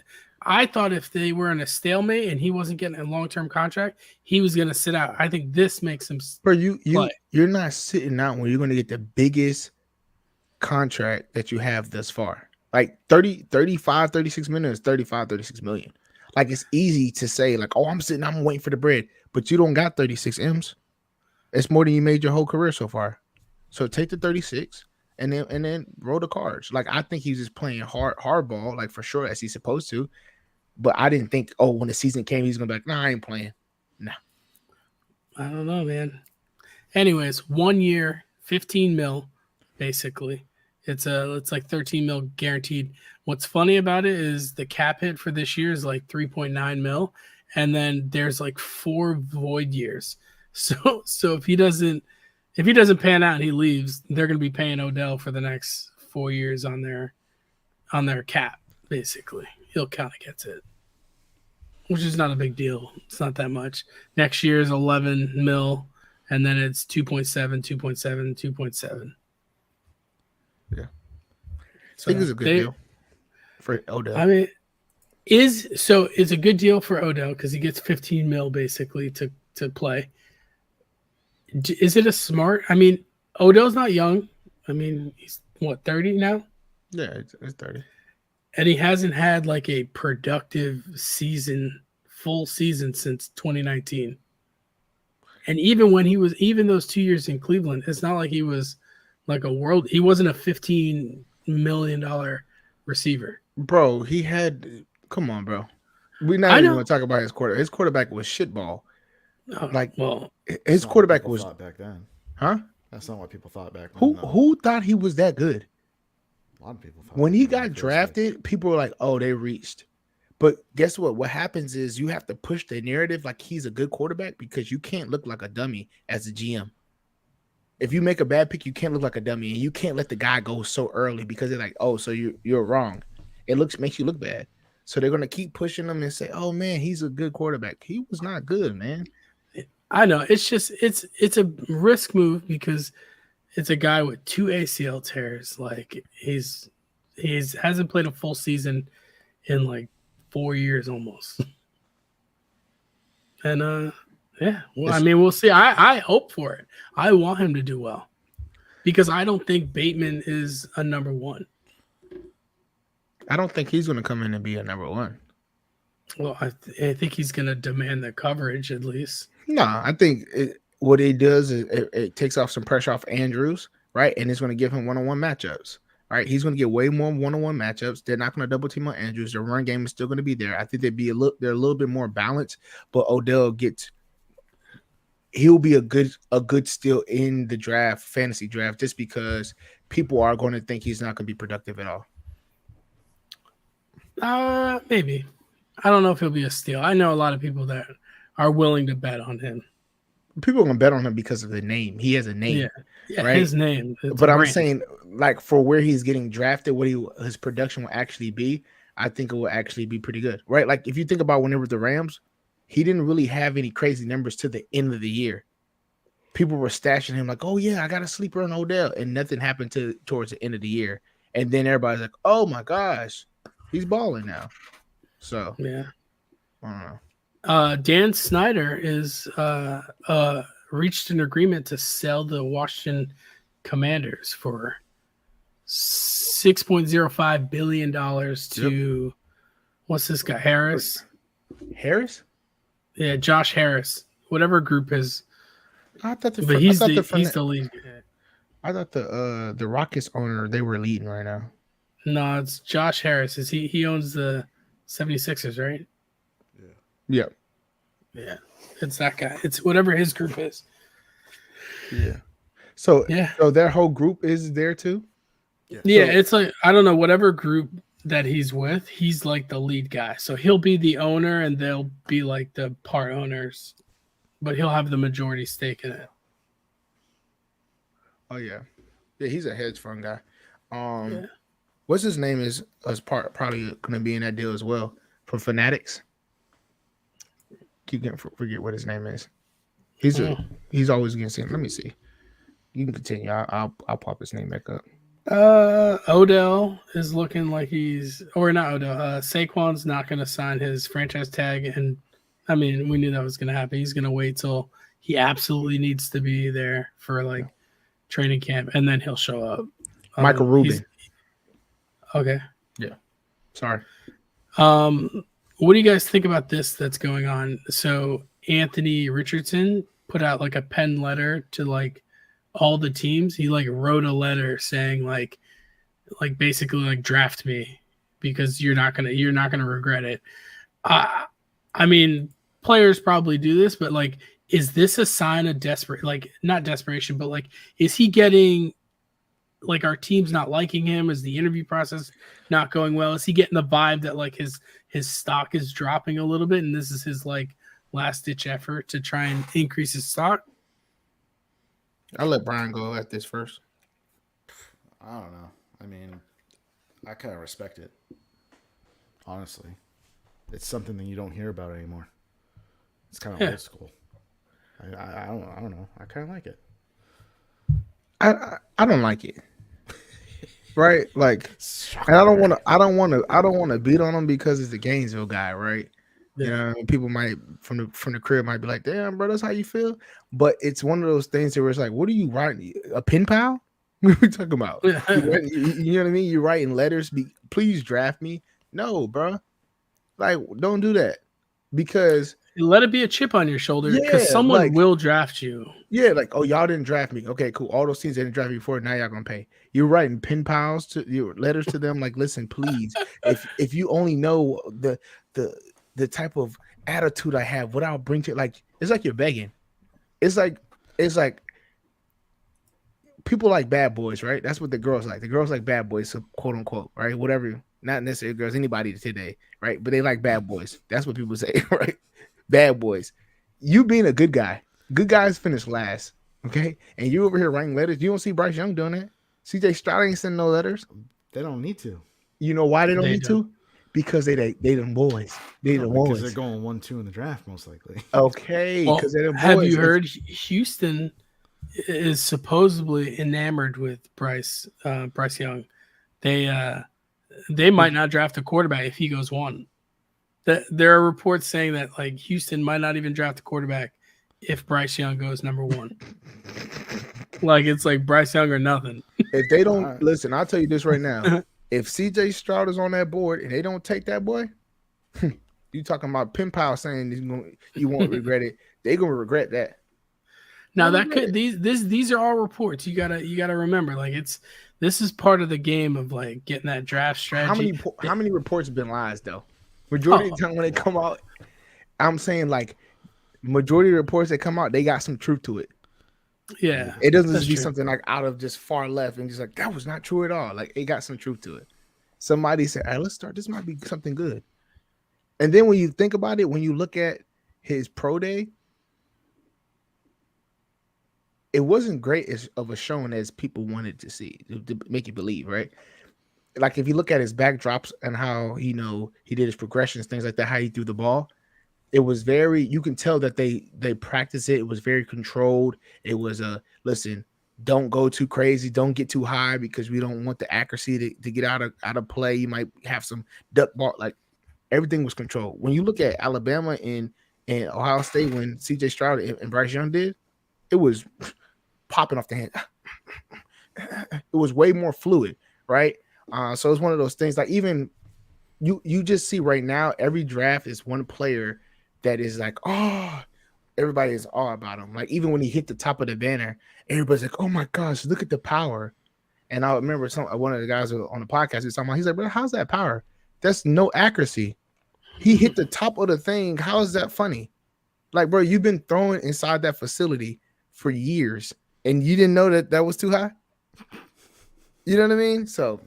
S1: I thought if they were in a stalemate and he wasn't getting a long-term contract, he was going to sit out. I think this makes him.
S2: Bro,
S1: play.
S2: you're not sitting out when you're going to get the biggest contract that you have thus far. Like 35, 36 million is 35, 36 million. Like it's easy to say like, oh, I'm waiting for the bread, but you don't got 36 M's. It's more than you made your whole career so far. So take the 36 and then roll the cards. Like I think he's just playing hardball, like for sure as he's supposed to. But I didn't think, oh, when the season came, he's gonna be like, nah, I ain't playing. Nah.
S1: I don't know, man. Anyways, 1 year, 15 mil, basically. It's like 13 mil guaranteed. What's funny about it is the cap hit for this year is like 3.9 mil, and then there's like 4 void years. So if he doesn't pan out and he leaves, they're gonna be paying Odell for the next 4 years on their cap, basically. He'll kind of gets it, which is not a big deal. It's not that much. Next year is 11 mil, and then it's 2.7, 2.7, 2.7.
S2: Yeah.
S1: So
S2: I think it's a good deal for Odell.
S1: I mean, it's a good deal for Odell because he gets 15 mil basically to play. Is it a smart? I mean, Odell's not young. I mean, he's what, 30 now?
S2: Yeah, it's 30.
S1: And he hasn't had like a productive full season since 2019. And even those 2 years in Cleveland, it's not like he was like he wasn't a $15 million receiver.
S2: Bro, come on, bro. We're not even going to talk about his quarterback. His quarterback was shitball. His quarterback was
S3: back then.
S2: Huh?
S3: That's not what people thought back then.
S2: Who thought he was that good?
S3: A lot of people thought
S2: When he got drafted, people were like, "Oh, they reached." But guess what? What happens is you have to push the narrative like he's a good quarterback because you can't look like a dummy as a GM. If you make a bad pick, you can't look like a dummy, and you can't let the guy go so early because they're like, "Oh, so you're wrong." It makes you look bad. So they're gonna keep pushing him and say, "Oh man, he's a good quarterback." He was not good, man.
S1: I know. It's just it's a risk move because it's a guy with 2 ACL tears. Like he's hasn't played a full season in like 4 years almost. And yeah, well, I mean, we'll see. I hope for it. I want him to do well because I don't think Bateman is a number one.
S2: I don't think he's going to come in and be a number one.
S1: Well, I think he's going to demand the coverage at least.
S2: No, I think what it does is it takes off some pressure off Andrews, right? And it's going to give him one-on-one matchups, right? He's going to get way more one-on-one matchups. They're not going to double team on Andrews. Their run game is still going to be there. I think they're a little bit more balanced, but Odell he'll be a good steal in the fantasy draft, just because people are going to think he's not going to be productive at all.
S1: Maybe. I don't know if he'll be a steal. I know a lot of people that are willing to bet on him.
S2: people are gonna bet on him because of the name. He has a name,
S1: Yeah, yeah,
S2: right?
S1: his name. It's
S2: But
S1: a
S2: I'm
S1: brand.
S2: saying, like, for where he's getting drafted, his production will actually be, I think it will actually be pretty good, right? Like, if you think about whenever the Rams, he didn't really have any crazy numbers to the end of the year. People were stashing him like, oh yeah, I got a sleeper on Odell, and nothing happened towards the end of the year. And then everybody's like, oh my gosh, he's balling now. So
S1: Yeah.
S2: I don't know.
S1: Dan Snyder is reached an agreement to sell the Washington Commanders for $6.05 billion to what's this guy, Harris?
S2: Harris?
S1: Yeah, Josh Harris. Whatever group is,
S2: I thought
S1: but he's the lead.
S2: I thought the Rockets owner, they were leading right now.
S1: No, it's Josh Harris. Is he owns the 76ers, right?
S2: Yeah.
S1: Yeah. It's that guy. It's whatever his group is.
S2: Yeah. So
S1: Yeah.
S2: so their whole group is there too?
S1: Yeah,
S2: So-
S1: it's like I don't know, whatever group that he's with, he's like the lead guy. So he'll be the owner and they'll be like the part owners, but he'll have the majority stake in it.
S2: Oh yeah. Yeah, he's a hedge fund guy.
S1: Yeah.
S2: What's his name is probably gonna be in that deal as well from Fanatics. Keep getting forget what his name is. He's always against him. Let me see. You can continue. I'll pop his name back up.
S1: Odell is looking like not Odell. Saquon's not going to sign his franchise tag, and I mean we knew that was going to happen. He's going to wait till he absolutely needs to be there for like training camp, and then he'll show up.
S2: Michael Rubin.
S1: Okay.
S2: Yeah. Sorry.
S1: What do you guys think about this that's going on? So Anthony Richardson put out like a pen letter to like all the teams. He like wrote a letter saying like basically like draft me because you're not gonna regret it. I mean, players probably do this, but like, is this a sign of not desperation, but like, is he getting like our team's not liking him? Is the interview process not going well? Is he getting the vibe that like his stock is dropping a little bit and this is his like last ditch effort to try and increase his stock?
S2: I'll let Brian go at this first.
S3: I don't know. I mean, I kind of respect it. Honestly, it's something that you don't hear about anymore. It's kind of old school. I don't know. I kind of like it.
S2: I don't like it. Right? Like, and I don't want to beat on him because he's the Gainesville guy, right?
S1: Yeah.
S2: You know, people might from the crib might be like, "Damn, bro, that's how you feel." But it's one of those things where it's like, "What are you writing? A pen pal? What are we talking about? You know what I mean? You're writing letters. Please draft me." No, bro. Like, don't do that because
S1: let it be a chip on your shoulder because someone will draft you.
S2: Yeah, like, oh, y'all didn't draft me. Okay, cool. All those teams didn't draft me before. Now y'all gonna pay. You're writing pen pals to your letters to them. Like, listen, please. if you only know the type of attitude I have, what I'll bring to like, it's like you're begging. It's like people like bad boys, right? That's what the girls like. The girls like bad boys, so quote unquote, right? Whatever. Not necessarily girls, anybody today, right? But they like bad boys. That's what people say, right? Bad boys. You being a good guy. Good guys finish last, okay? And you over here writing letters. You don't see Bryce Young doing that. CJ Stroud ain't sending no letters.
S3: They don't need to.
S2: You know why they don't need to? Because they them boys. They the boys.
S3: Because they're going 1-2 in the draft, most likely.
S2: Okay.
S1: Well,
S2: because they're the boys.
S1: Have you heard Houston is supposedly enamored with Bryce Young? They might not draft a quarterback if he goes 1. There are reports saying that like Houston might not even draft a quarterback if Bryce Young goes number 1. Like it's like Bryce Young or nothing.
S2: If they don't listen, I'll tell you this right now. If CJ Stroud is on that board and they don't take that boy, you talking about pen pal saying you won't regret it. They're gonna regret that.
S1: Now that could these are all reports. You gotta remember, like this is part of the game of like getting that draft strategy.
S2: How many reports have been lies though? Majority of the time when they come out, I'm saying like majority of the reports that come out, they got some truth to it.
S1: Yeah.
S2: It doesn't just be something like out of just far left and just like that was not true at all. Like it got some truth to it. Somebody said, "All right, let's start. This might be something good." And then when you think about it, when you look at his pro day, it wasn't great as of a showing as people wanted to see to make you believe, right? Like if you look at his backdrops and how he did his progressions, things like that, how he threw the ball, it was very, you can tell that they practiced it. It was very controlled. It was listen, don't go too crazy, don't get too high because we don't want the accuracy to get out of play. You might have some duck ball, like everything was controlled. When you look at Alabama and Ohio State, when CJ Stroud and Bryce Young did, it was popping off the hand. It was way more fluid, right? So it's one of those things, like even you just see right now, every draft is one player that is like, oh, everybody is all about him. Like even when he hit the top of the banner, everybody's like, oh my gosh, look at the power. And I remember one of the guys on the podcast was talking about, he's like, bro, how's that power? That's no accuracy. He hit the top of the thing. How is that funny? Like, bro, you've been throwing inside that facility for years, and you didn't know that was too high. You know what I mean? So,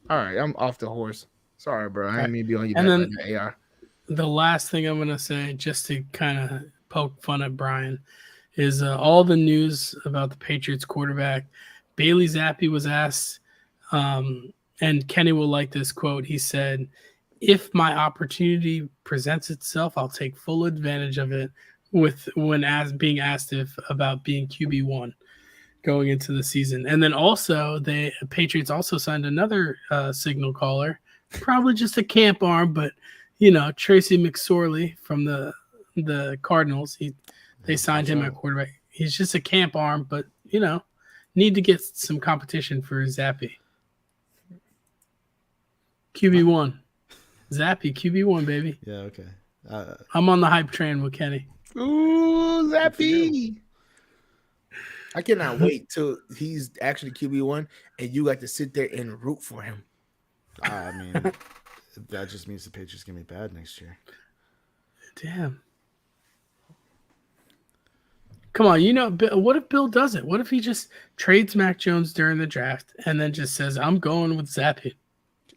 S2: all right, I'm off the horse. Sorry, bro. I didn't mean to be on you.
S1: And then
S2: AR.
S1: the last thing I'm gonna say, just to kind of poke fun at Brian, is all the news about the Patriots quarterback. Bailey Zappi was asked, and Kenny will like this quote. He said, "If my opportunity presents itself, I'll take full advantage of it." Being asked about being QB1 going into the season, and then also the Patriots also signed another signal caller, probably just a camp arm, but Tracy McSorley from the Cardinals. They signed him at quarterback. He's just a camp arm, but need to get some competition for Zappy. QB1. Zappy, QB1, baby.
S3: Yeah, okay.
S1: I'm on the hype train with Kenny.
S2: Ooh, Zappy. I cannot wait till he's actually QB1 and you got to sit there and root for him.
S3: I mean, that just means the Patriots going to be bad next year.
S1: Damn. Come on, what if Bill does it? What if he just trades Mac Jones during the draft and then just says, I'm going with Zappy?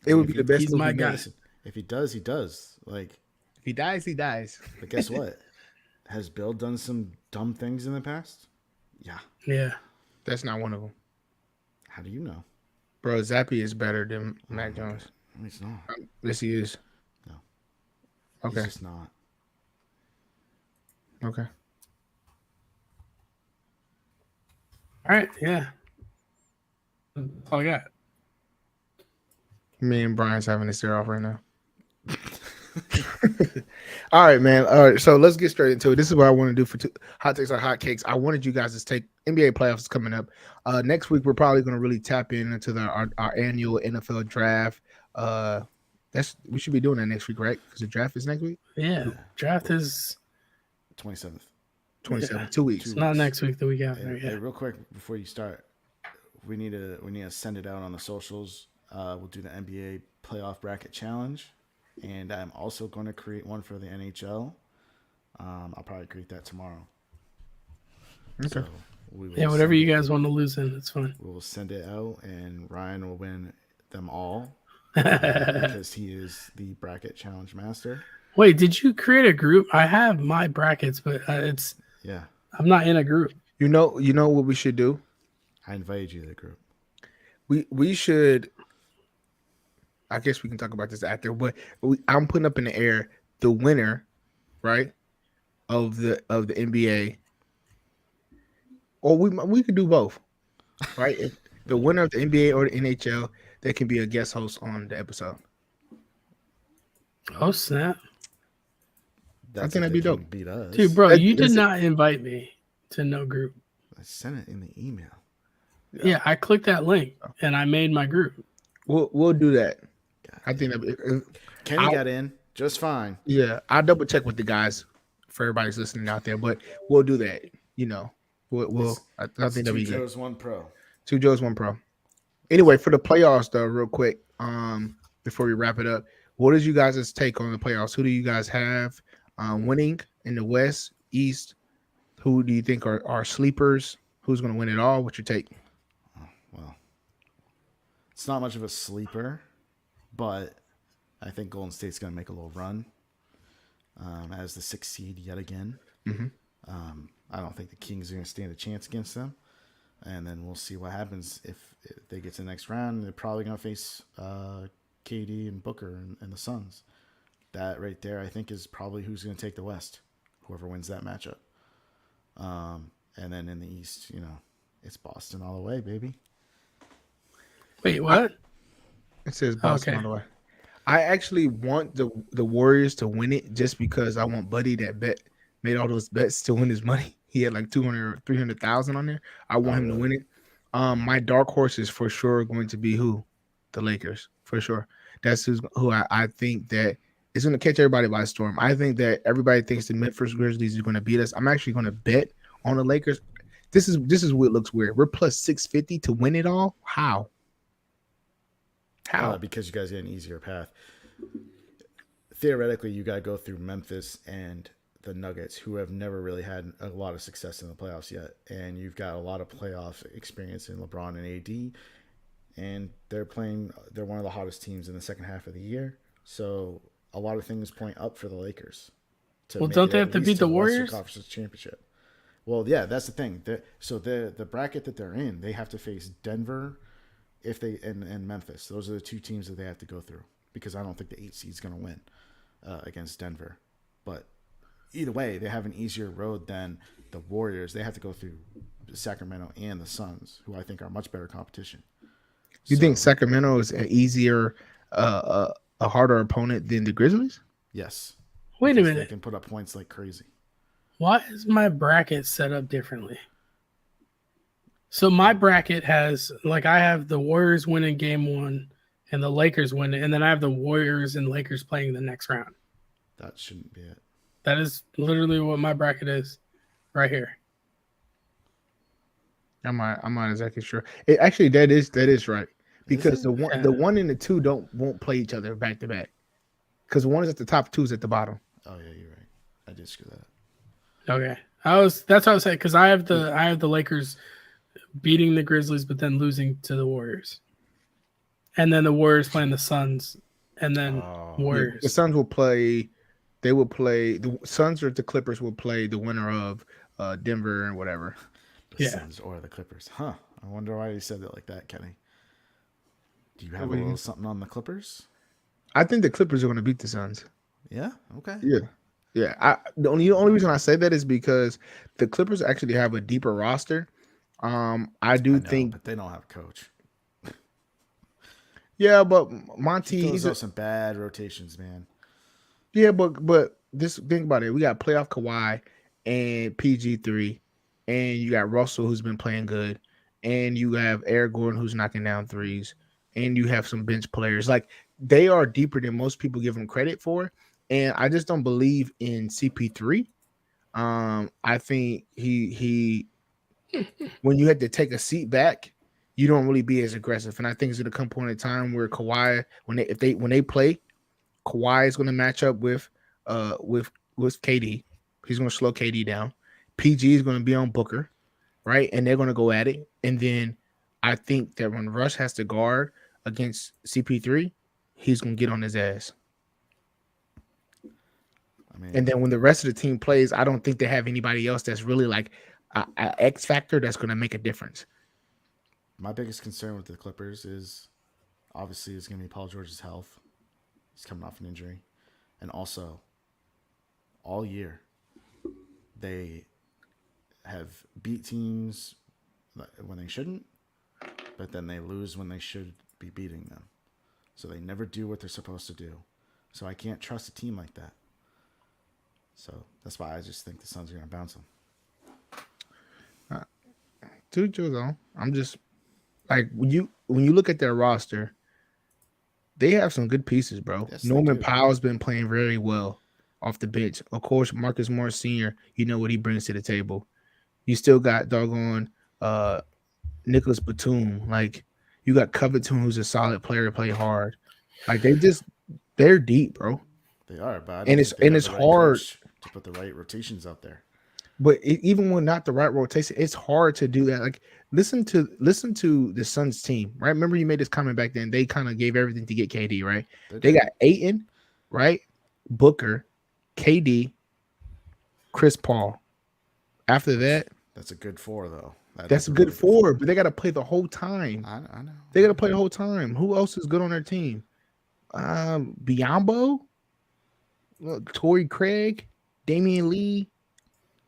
S2: It would be the best.
S1: He's my guy.
S3: If he does, he does. Like,
S2: if he dies, he dies.
S3: But guess what? Has Bill done some dumb things in the past? Yeah.
S1: Yeah.
S2: That's not one of them.
S3: How do you know?
S2: Bro, Zappy is better than Mac Jones.
S3: No, he's not.
S2: Yes, he is.
S3: No.
S2: Okay.
S3: He's just not.
S2: Okay.
S1: All right. Yeah. That's all I got.
S2: Me and Brian's having a stare off right now. All right, man. All right, so let's get straight into it. This is what I want to do for hot takes or hot cakes. I wanted you guys to take NBA playoffs coming up. Next week, we're probably going to really tap into our annual NFL draft. We should be doing that next week, right? Because the draft is next week.
S1: Yeah, draft is
S3: 27th.
S2: 27, 2 weeks.
S1: Not next week, the week after.
S3: Hey, real quick before you start, we need to send it out on the socials. We'll do the NBA playoff bracket challenge, and I'm also going to create one for the NHL. I'll probably create that tomorrow.
S2: Okay.
S3: So
S1: whatever you guys want to lose in, it's fine.
S3: We will send it out, and Ryan will win them all because he is the bracket challenge master.
S1: Wait, did you create a group? I have my brackets, but I'm not in a group.
S2: You know what we should do?
S3: I invited you to the group.
S2: We should. I guess we can talk about this after, but I'm putting up in the air the winner, right, of the NBA. Or we could do both, right? If the winner of the NBA or the NHL, they can be a guest host on the episode.
S1: Oh snap!
S2: I think that'd be dope.
S3: Beat us.
S1: Dude, bro, you did not invite me to no group.
S3: I sent it in the email.
S1: Yeah, I clicked that link and I made my group.
S2: We'll do that. I think that
S3: Kenny got in just fine.
S2: Yeah, I'll double check with the guys for everybody's listening out there, but we'll do that. I think that'll be good. 2
S3: Joes, 1 Pro.
S2: 2 Joes, 1 Pro. Anyway, for the playoffs, though, real quick, before we wrap it up, what is you guys' take on the playoffs? Who do you guys have winning in the West, East? Who do you think are sleepers? Who's going to win it all? What's your take?
S3: Well, it's not much of a sleeper, but I think Golden State's going to make a little run as the 6th seed yet again.
S2: Mm-hmm.
S3: I don't think the Kings are going to stand a chance against them. And then we'll see what happens if they get to the next round. They're probably going to face KD and Booker and the Suns. That right there, I think, is probably who's going to take the West, whoever wins that matchup. And then in the East, it's Boston all the way, baby.
S1: Wait, what?
S2: It says Boston
S1: Okay.
S2: all the way. I actually want the Warriors to win it just because I want Buddy that made all those bets to win his money. He had like 200 or 300,000 on there. I want him to win it. My dark horse is for sure going to be who? The Lakers, for sure. That's who I think that is going to catch everybody by storm. I think that everybody thinks the Memphis Grizzlies are going to beat us. I'm actually going to bet on the Lakers. This is what looks weird. We're plus 650 to win it all. How?
S3: Because you guys get an easier path. Theoretically, you got to go through Memphis and the Nuggets, who have never really had a lot of success in the playoffs yet. And you've got a lot of playoff experience in LeBron and AD. And they're one of the hottest teams in the second half of the year. So a lot of things point up for the Lakers.
S1: Well, don't they have to beat the Warriors?
S3: Conference Championship. Well, yeah, that's the thing. So the bracket that they're in, they have to face Denver and Memphis. Those are the two teams that they have to go through, because I don't think the 8 seed's going to win against Denver. But either way, they have an easier road than the Warriors. They have to go through Sacramento and the Suns, who I think are much better competition.
S2: You think Sacramento is an easier, a harder opponent than the Grizzlies?
S3: Yes.
S1: Wait a
S3: Because
S1: minute.
S3: They can put up points like crazy.
S1: Why is my bracket set up differently? So my bracket has, like, I have the Warriors winning game 1 and the Lakers winning, and then I have the Warriors and Lakers playing the next round.
S3: That shouldn't be it.
S1: That is literally what my bracket is right here.
S2: I'm not exactly sure. Actually, that is right, because the one and the 2 won't play each other back to back, because one is at the top, 2 is at the bottom.
S3: Oh yeah, you're right. I did screw that up.
S1: Okay, that's what I was saying, because I have the Lakers beating the Grizzlies, but then losing to the Warriors, and then the Warriors playing the Suns, and then Warriors.
S2: The Suns will play. They will play the Suns, or the Clippers will play the winner of Denver and whatever.
S3: The Suns or the Clippers. Huh. I wonder why you said it like that, Kenny. Do you have a little something on the Clippers?
S2: I think the Clippers are going to beat the Suns.
S3: Yeah. Okay.
S2: Yeah. The only reason I say that is because the Clippers actually have a deeper roster. I think,
S3: but they don't have a coach.
S2: Yeah, but Monty,
S3: he's some bad rotations, man.
S2: Yeah, but think about it. We got playoff Kawhi and PG3, and you got Russell, who's been playing good, and you have Eric Gordon, who's knocking down threes, and you have some bench players. Like, they are deeper than most people give them credit for, and I just don't believe in CP3. I think he when you had to take a seat back, you don't really be as aggressive, and I think it's going to come point in time where Kawhi, when they play, Kawhi is going to match up with KD. He's going to slow KD down. PG is going to be on Booker, right? And they're going to go at it. And then I think that when Russ has to guard against CP3, he's going to get on his ass. And then when the rest of the team plays, I don't think they have anybody else that's really like a X factor that's going to make a difference.
S3: My biggest concern with the Clippers is obviously it's going to be Paul George's health. He's coming off an injury. And also, all year, they have beat teams when they shouldn't, but then they lose when they should be beating them. So they never do what they're supposed to do. So I can't trust a team like that. So that's why I just think the Suns are going to bounce them.
S2: To Joe, though, I'm just like, when you look at their roster, they have some good pieces, bro.
S3: Yes,
S2: Norman Powell's been playing very well off the bench. Of course, Marcus Morris Sr., you know what he brings to the table. You still got doggone Nicholas Batum. Like, you got Covington, who's a solid player, play hard. Like, they're deep, bro.
S3: They are, but
S2: it's hard
S3: to put the right rotations out there.
S2: But even when not the right rotation, it's hard to do that. Like, listen to the Suns team, right? Remember you made this comment back then. They kind of gave everything to get KD, right? They got Ayton, right? Booker, KD, Chris Paul. After that,
S3: That's a good 4 though.
S2: that's a good 4, but they got to play the whole time.
S3: I know.
S2: They got to play the whole time. Who else is good on their team? Biombo, Torrey Craig, Damian Lee.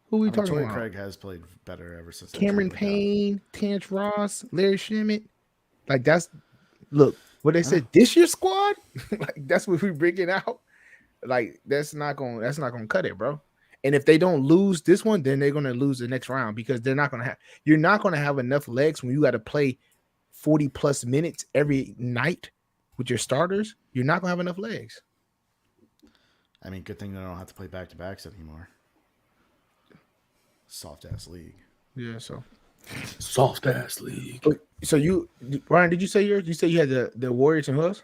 S2: Who are we talking
S3: Torrey
S2: about?
S3: Craig has played better ever since.
S2: Cameron Payne, Terrence Ross, Larry Schmidt. Like that's look what they said. This your squad, like that's what we bringing out. Like that's not gonna cut it, bro. And if they don't lose this one, then they're gonna lose the next round because they're not gonna have. You're not gonna have enough legs when you got to play 40+ minutes every night with your starters. You're not gonna have enough legs.
S3: I mean, good thing they don't have to play back-to-backs anymore. Soft ass league.
S2: Yeah. So
S1: Soft ass league.
S2: So you, Ryan, did you say yours? You say you had the Warriors and who else?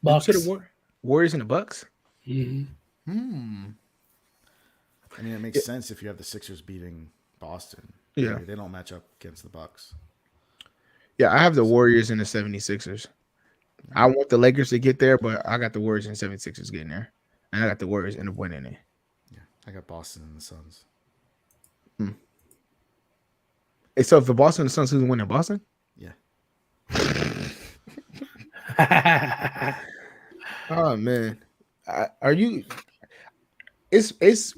S1: Bucks.
S2: Did you say the Warriors and the Bucks?
S1: Mm-hmm.
S3: I mean, it makes sense if you have the Sixers beating Boston.
S2: Yeah.
S3: They don't match up against the Bucks.
S2: Yeah, I have the Warriors and the 76ers. I want the Lakers to get there, but I got the Warriors and 76ers getting there. And I got the Warriors end up winning it.
S3: Yeah, I got Boston and the Suns.
S2: Hey, so if the Boston and the Suns win in Boston?
S3: Yeah.
S2: Oh, man. Are you – it's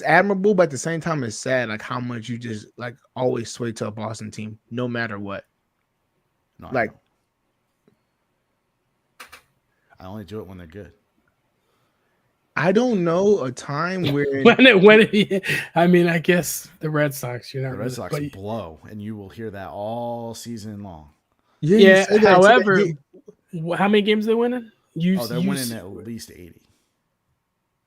S2: admirable, but at the same time, it's sad, like, how much you just, like, always sway to a Boston team, no matter what.
S3: No,
S2: Like –
S3: I only do it when they're good.
S2: I don't know a time where
S1: I mean, I guess the Red Sox,
S3: The Red Sox blow, and you will hear that all season long.
S1: Yeah. However, how many games they winning?
S3: They're winning at least 80.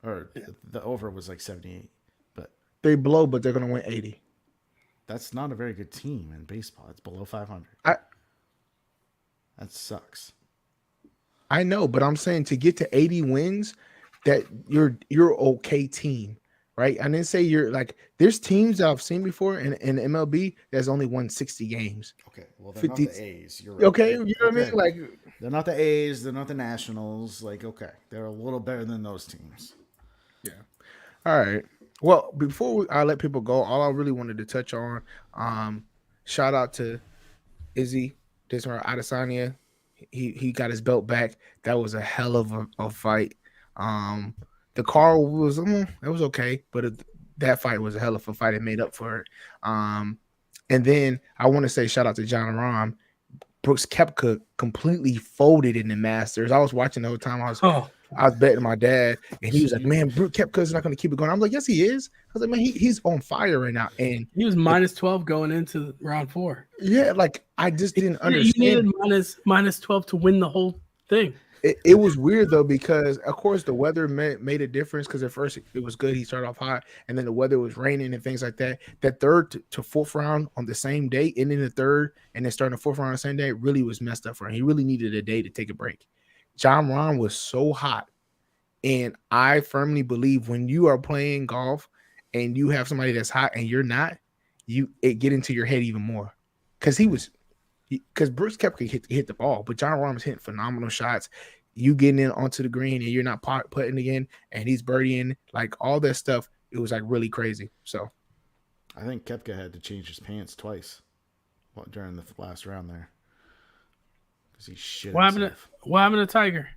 S3: Or the over was like 78. But
S2: they blow, but they're gonna win 80.
S3: That's not a very good team in baseball. It's below 500. That sucks.
S2: I know, but I'm saying to get to 80 wins, that you're okay team, right? I didn't say you're like there's teams that I've seen before in MLB that's only won 60 games.
S3: Okay, well they're
S2: 50,
S3: not the A's. You're right.
S2: Okay, you know what I mean? Like
S3: they're not the A's. They're not the Nationals. Like they're a little better than those teams.
S2: Yeah. All right. Well, before I let people go, all I really wanted to touch on, shout out to Izzy Adesanya. He got his belt back. That was a hell of a fight. The car was it was okay, but that fight was a hell of a fight. It made up for it. And then I want to say shout out to John Rahm. Brooks Koepka completely folded in the Masters. I was watching the whole time. I was betting my dad, and he was like, "Man, Brooks Koepka's not going to keep it going." I'm like, "Yes, he is." I was like, "Man, he's on fire right now." And
S1: he was minus 12 going into round 4.
S2: Yeah, like I just didn't understand.
S1: You needed minus 12 to win the whole thing.
S2: It was weird though because of course the weather made a difference because at first it was good. He started off hot, and then the weather was raining and things like that. That third to fourth round on the same day, ending the third, and then starting the fourth round on the same day really was messed up for him. He really needed a day to take a break. John Rahm was so hot, and I firmly believe when you are playing golf and you have somebody that's hot and you're not, it get into your head even more because Brooks Koepka hit the ball, but John Rahm is hitting phenomenal shots. You getting in onto the green and you're not putting again, and he's birdieing, like all that stuff. It was like really crazy. So
S3: I think Koepka had to change his pants twice during the last round there because he shit.
S1: What happened to Tiger?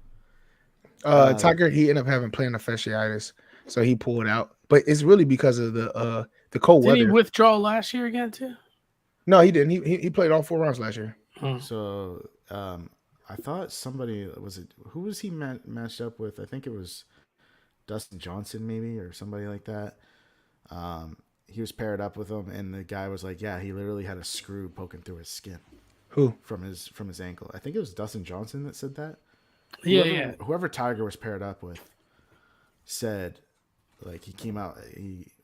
S2: Tiger, he ended up having plantar fasciitis, so he pulled out. But it's really because of the cold weather.
S1: Did he withdraw last year again too?
S2: No, he didn't. He played all 4 rounds last year.
S3: So I thought who was he matched up with? I think it was Dustin Johnson maybe or somebody like that. He was paired up with him, and the guy was like, "Yeah, he literally had a screw poking through his skin."
S2: Who?
S3: From his ankle. I think it was Dustin Johnson that said that. Whoever Tiger was paired up with said, like he came out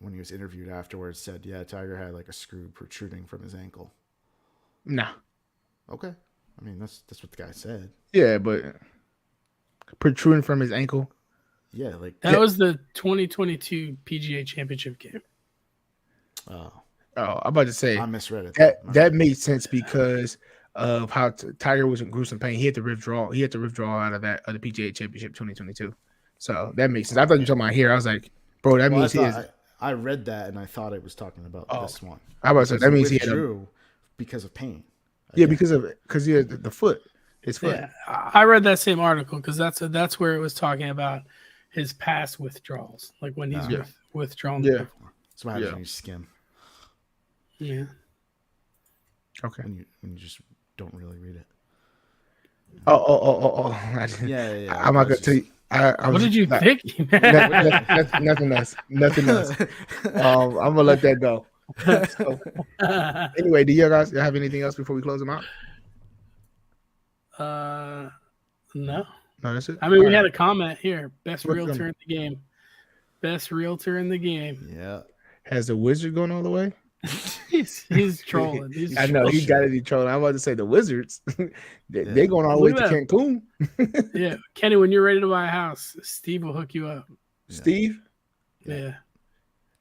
S3: when he was interviewed afterwards said, yeah, Tiger had like a screw protruding from his ankle.
S2: Nah.
S3: Okay. I mean that's what the guy said.
S2: Yeah, but protruding from his ankle.
S3: Yeah, like
S1: that was the 2022 PGA Championship game.
S2: I'm about to say
S3: I misread it.
S2: That made sense because of how Tiger was in gruesome pain. He had to withdraw. He had to withdraw out of the PGA Championship 2022. So that makes sense. I thought you were talking about here. I was like, bro, that means he is.
S3: I read that and I thought it was talking about
S2: Oh.
S3: this one.
S2: I was about to say that means he had
S3: withdrew because of pain.
S2: yeah,
S3: Again.
S2: because he had the foot, his foot.
S1: Yeah, I read that same article because that's where it was talking about his past withdrawals, like when he's
S2: Yeah.
S1: withdrawn
S2: Yeah.
S1: before.
S3: That's what happens
S2: Yeah.
S3: when you skim.
S1: Yeah.
S2: Okay.
S3: When you just don't really read it.
S2: Oh.
S3: Yeah.
S2: I'm not gonna tell you.
S1: What did you think?
S2: Nothing else. Nothing else. I'm gonna let that go. So, anyway, do you guys have anything else before we close them out?
S1: No.
S2: No, that's it.
S1: I mean, we
S2: All
S1: had
S2: right.
S1: a comment here. Best
S2: What
S1: realtor
S2: comment?
S1: in the game. Best realtor in the game.
S3: Yeah.
S2: Has the wizard gone all the way?
S1: He's trolling. He's
S2: I know he
S3: trolling.
S2: got to be trolling. I'm about to say the Wizards. They're going all the way
S1: Look
S2: to
S1: at
S2: Cancun.
S1: Yeah, Kenny, when you're ready to buy a house, Steve will hook you up.
S2: Steve,
S1: Yeah.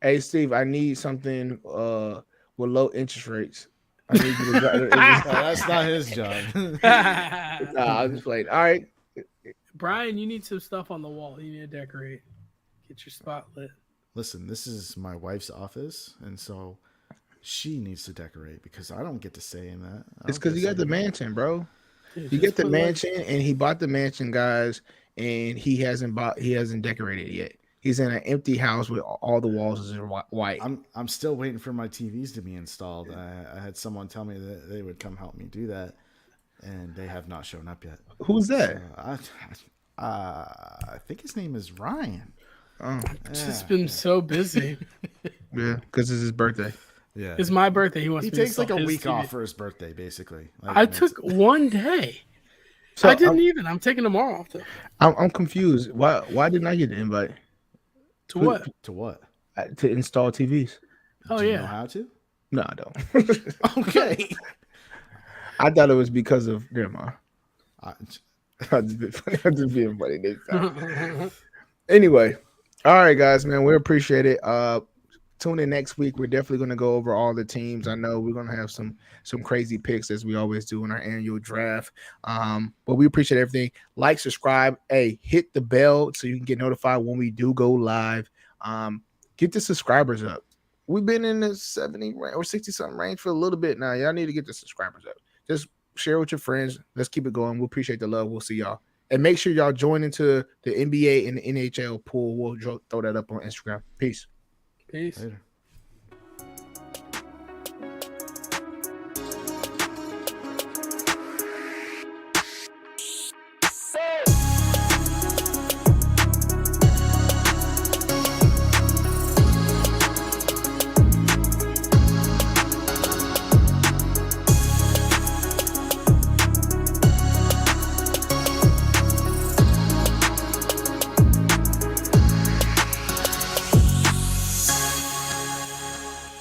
S2: hey Steve, I need something with low interest rates. I need you to.
S3: No, that's not his job.
S2: Nah, I was just playing. All right,
S1: Brian, you need some stuff on the wall. You need to decorate. Get your spot lit.
S3: Listen, this is my wife's office, and so she needs to decorate because I don't get to say in that. I
S2: it's
S3: don't
S2: because
S3: get
S2: you
S3: to
S2: got
S3: say
S2: the
S3: in that.
S2: mansion, bro.
S1: Dude,
S2: You
S1: just
S2: get the
S1: put, like-
S2: mansion, and he bought the mansion, guys, and he hasn't decorated it yet. He's in an empty house with all the walls are white.
S3: I'm still waiting for my TVs to be installed. I had someone tell me that they would come help me do that, and they have not shown up yet.
S2: Who's that?
S3: So, I think his name is Ryan.
S2: Oh,
S1: Just been so busy.
S2: yeah, because it's his birthday.
S3: Yeah.
S1: It's my birthday. He wants
S3: He
S1: me to
S3: takes like a
S1: install his
S3: week
S1: TV.
S3: off for his birthday, basically. Like,
S1: I
S3: and
S1: took one day.
S2: So
S1: I didn't even. I'm taking tomorrow off.
S2: I'm confused. Why didn't I get the invite
S1: To what?
S3: to what?
S2: to install TVs?
S1: Oh
S3: Do you
S1: yeah.
S3: know how to?
S2: No, I don't.
S3: Okay.
S2: I thought it was because of grandma.
S3: I-
S2: I'm just being funny next time. Anyway, all right, guys, man, we appreciate it. Tune in next week. We're definitely going to go over all the teams. I know we're going to have some crazy picks as we always do in our annual draft. But we appreciate everything. Like, subscribe. Hey, hit the bell so you can get notified when we do go live. Get the subscribers up. We've been in the 70 or 60 something range for a little bit now. Y'all need to get the subscribers up. Just share with your friends. Let's keep it going. We appreciate the love. We'll see y'all. And make sure y'all join into the NBA and the NHL pool. We'll throw that up on Instagram. Peace.
S1: Peace.
S3: Later.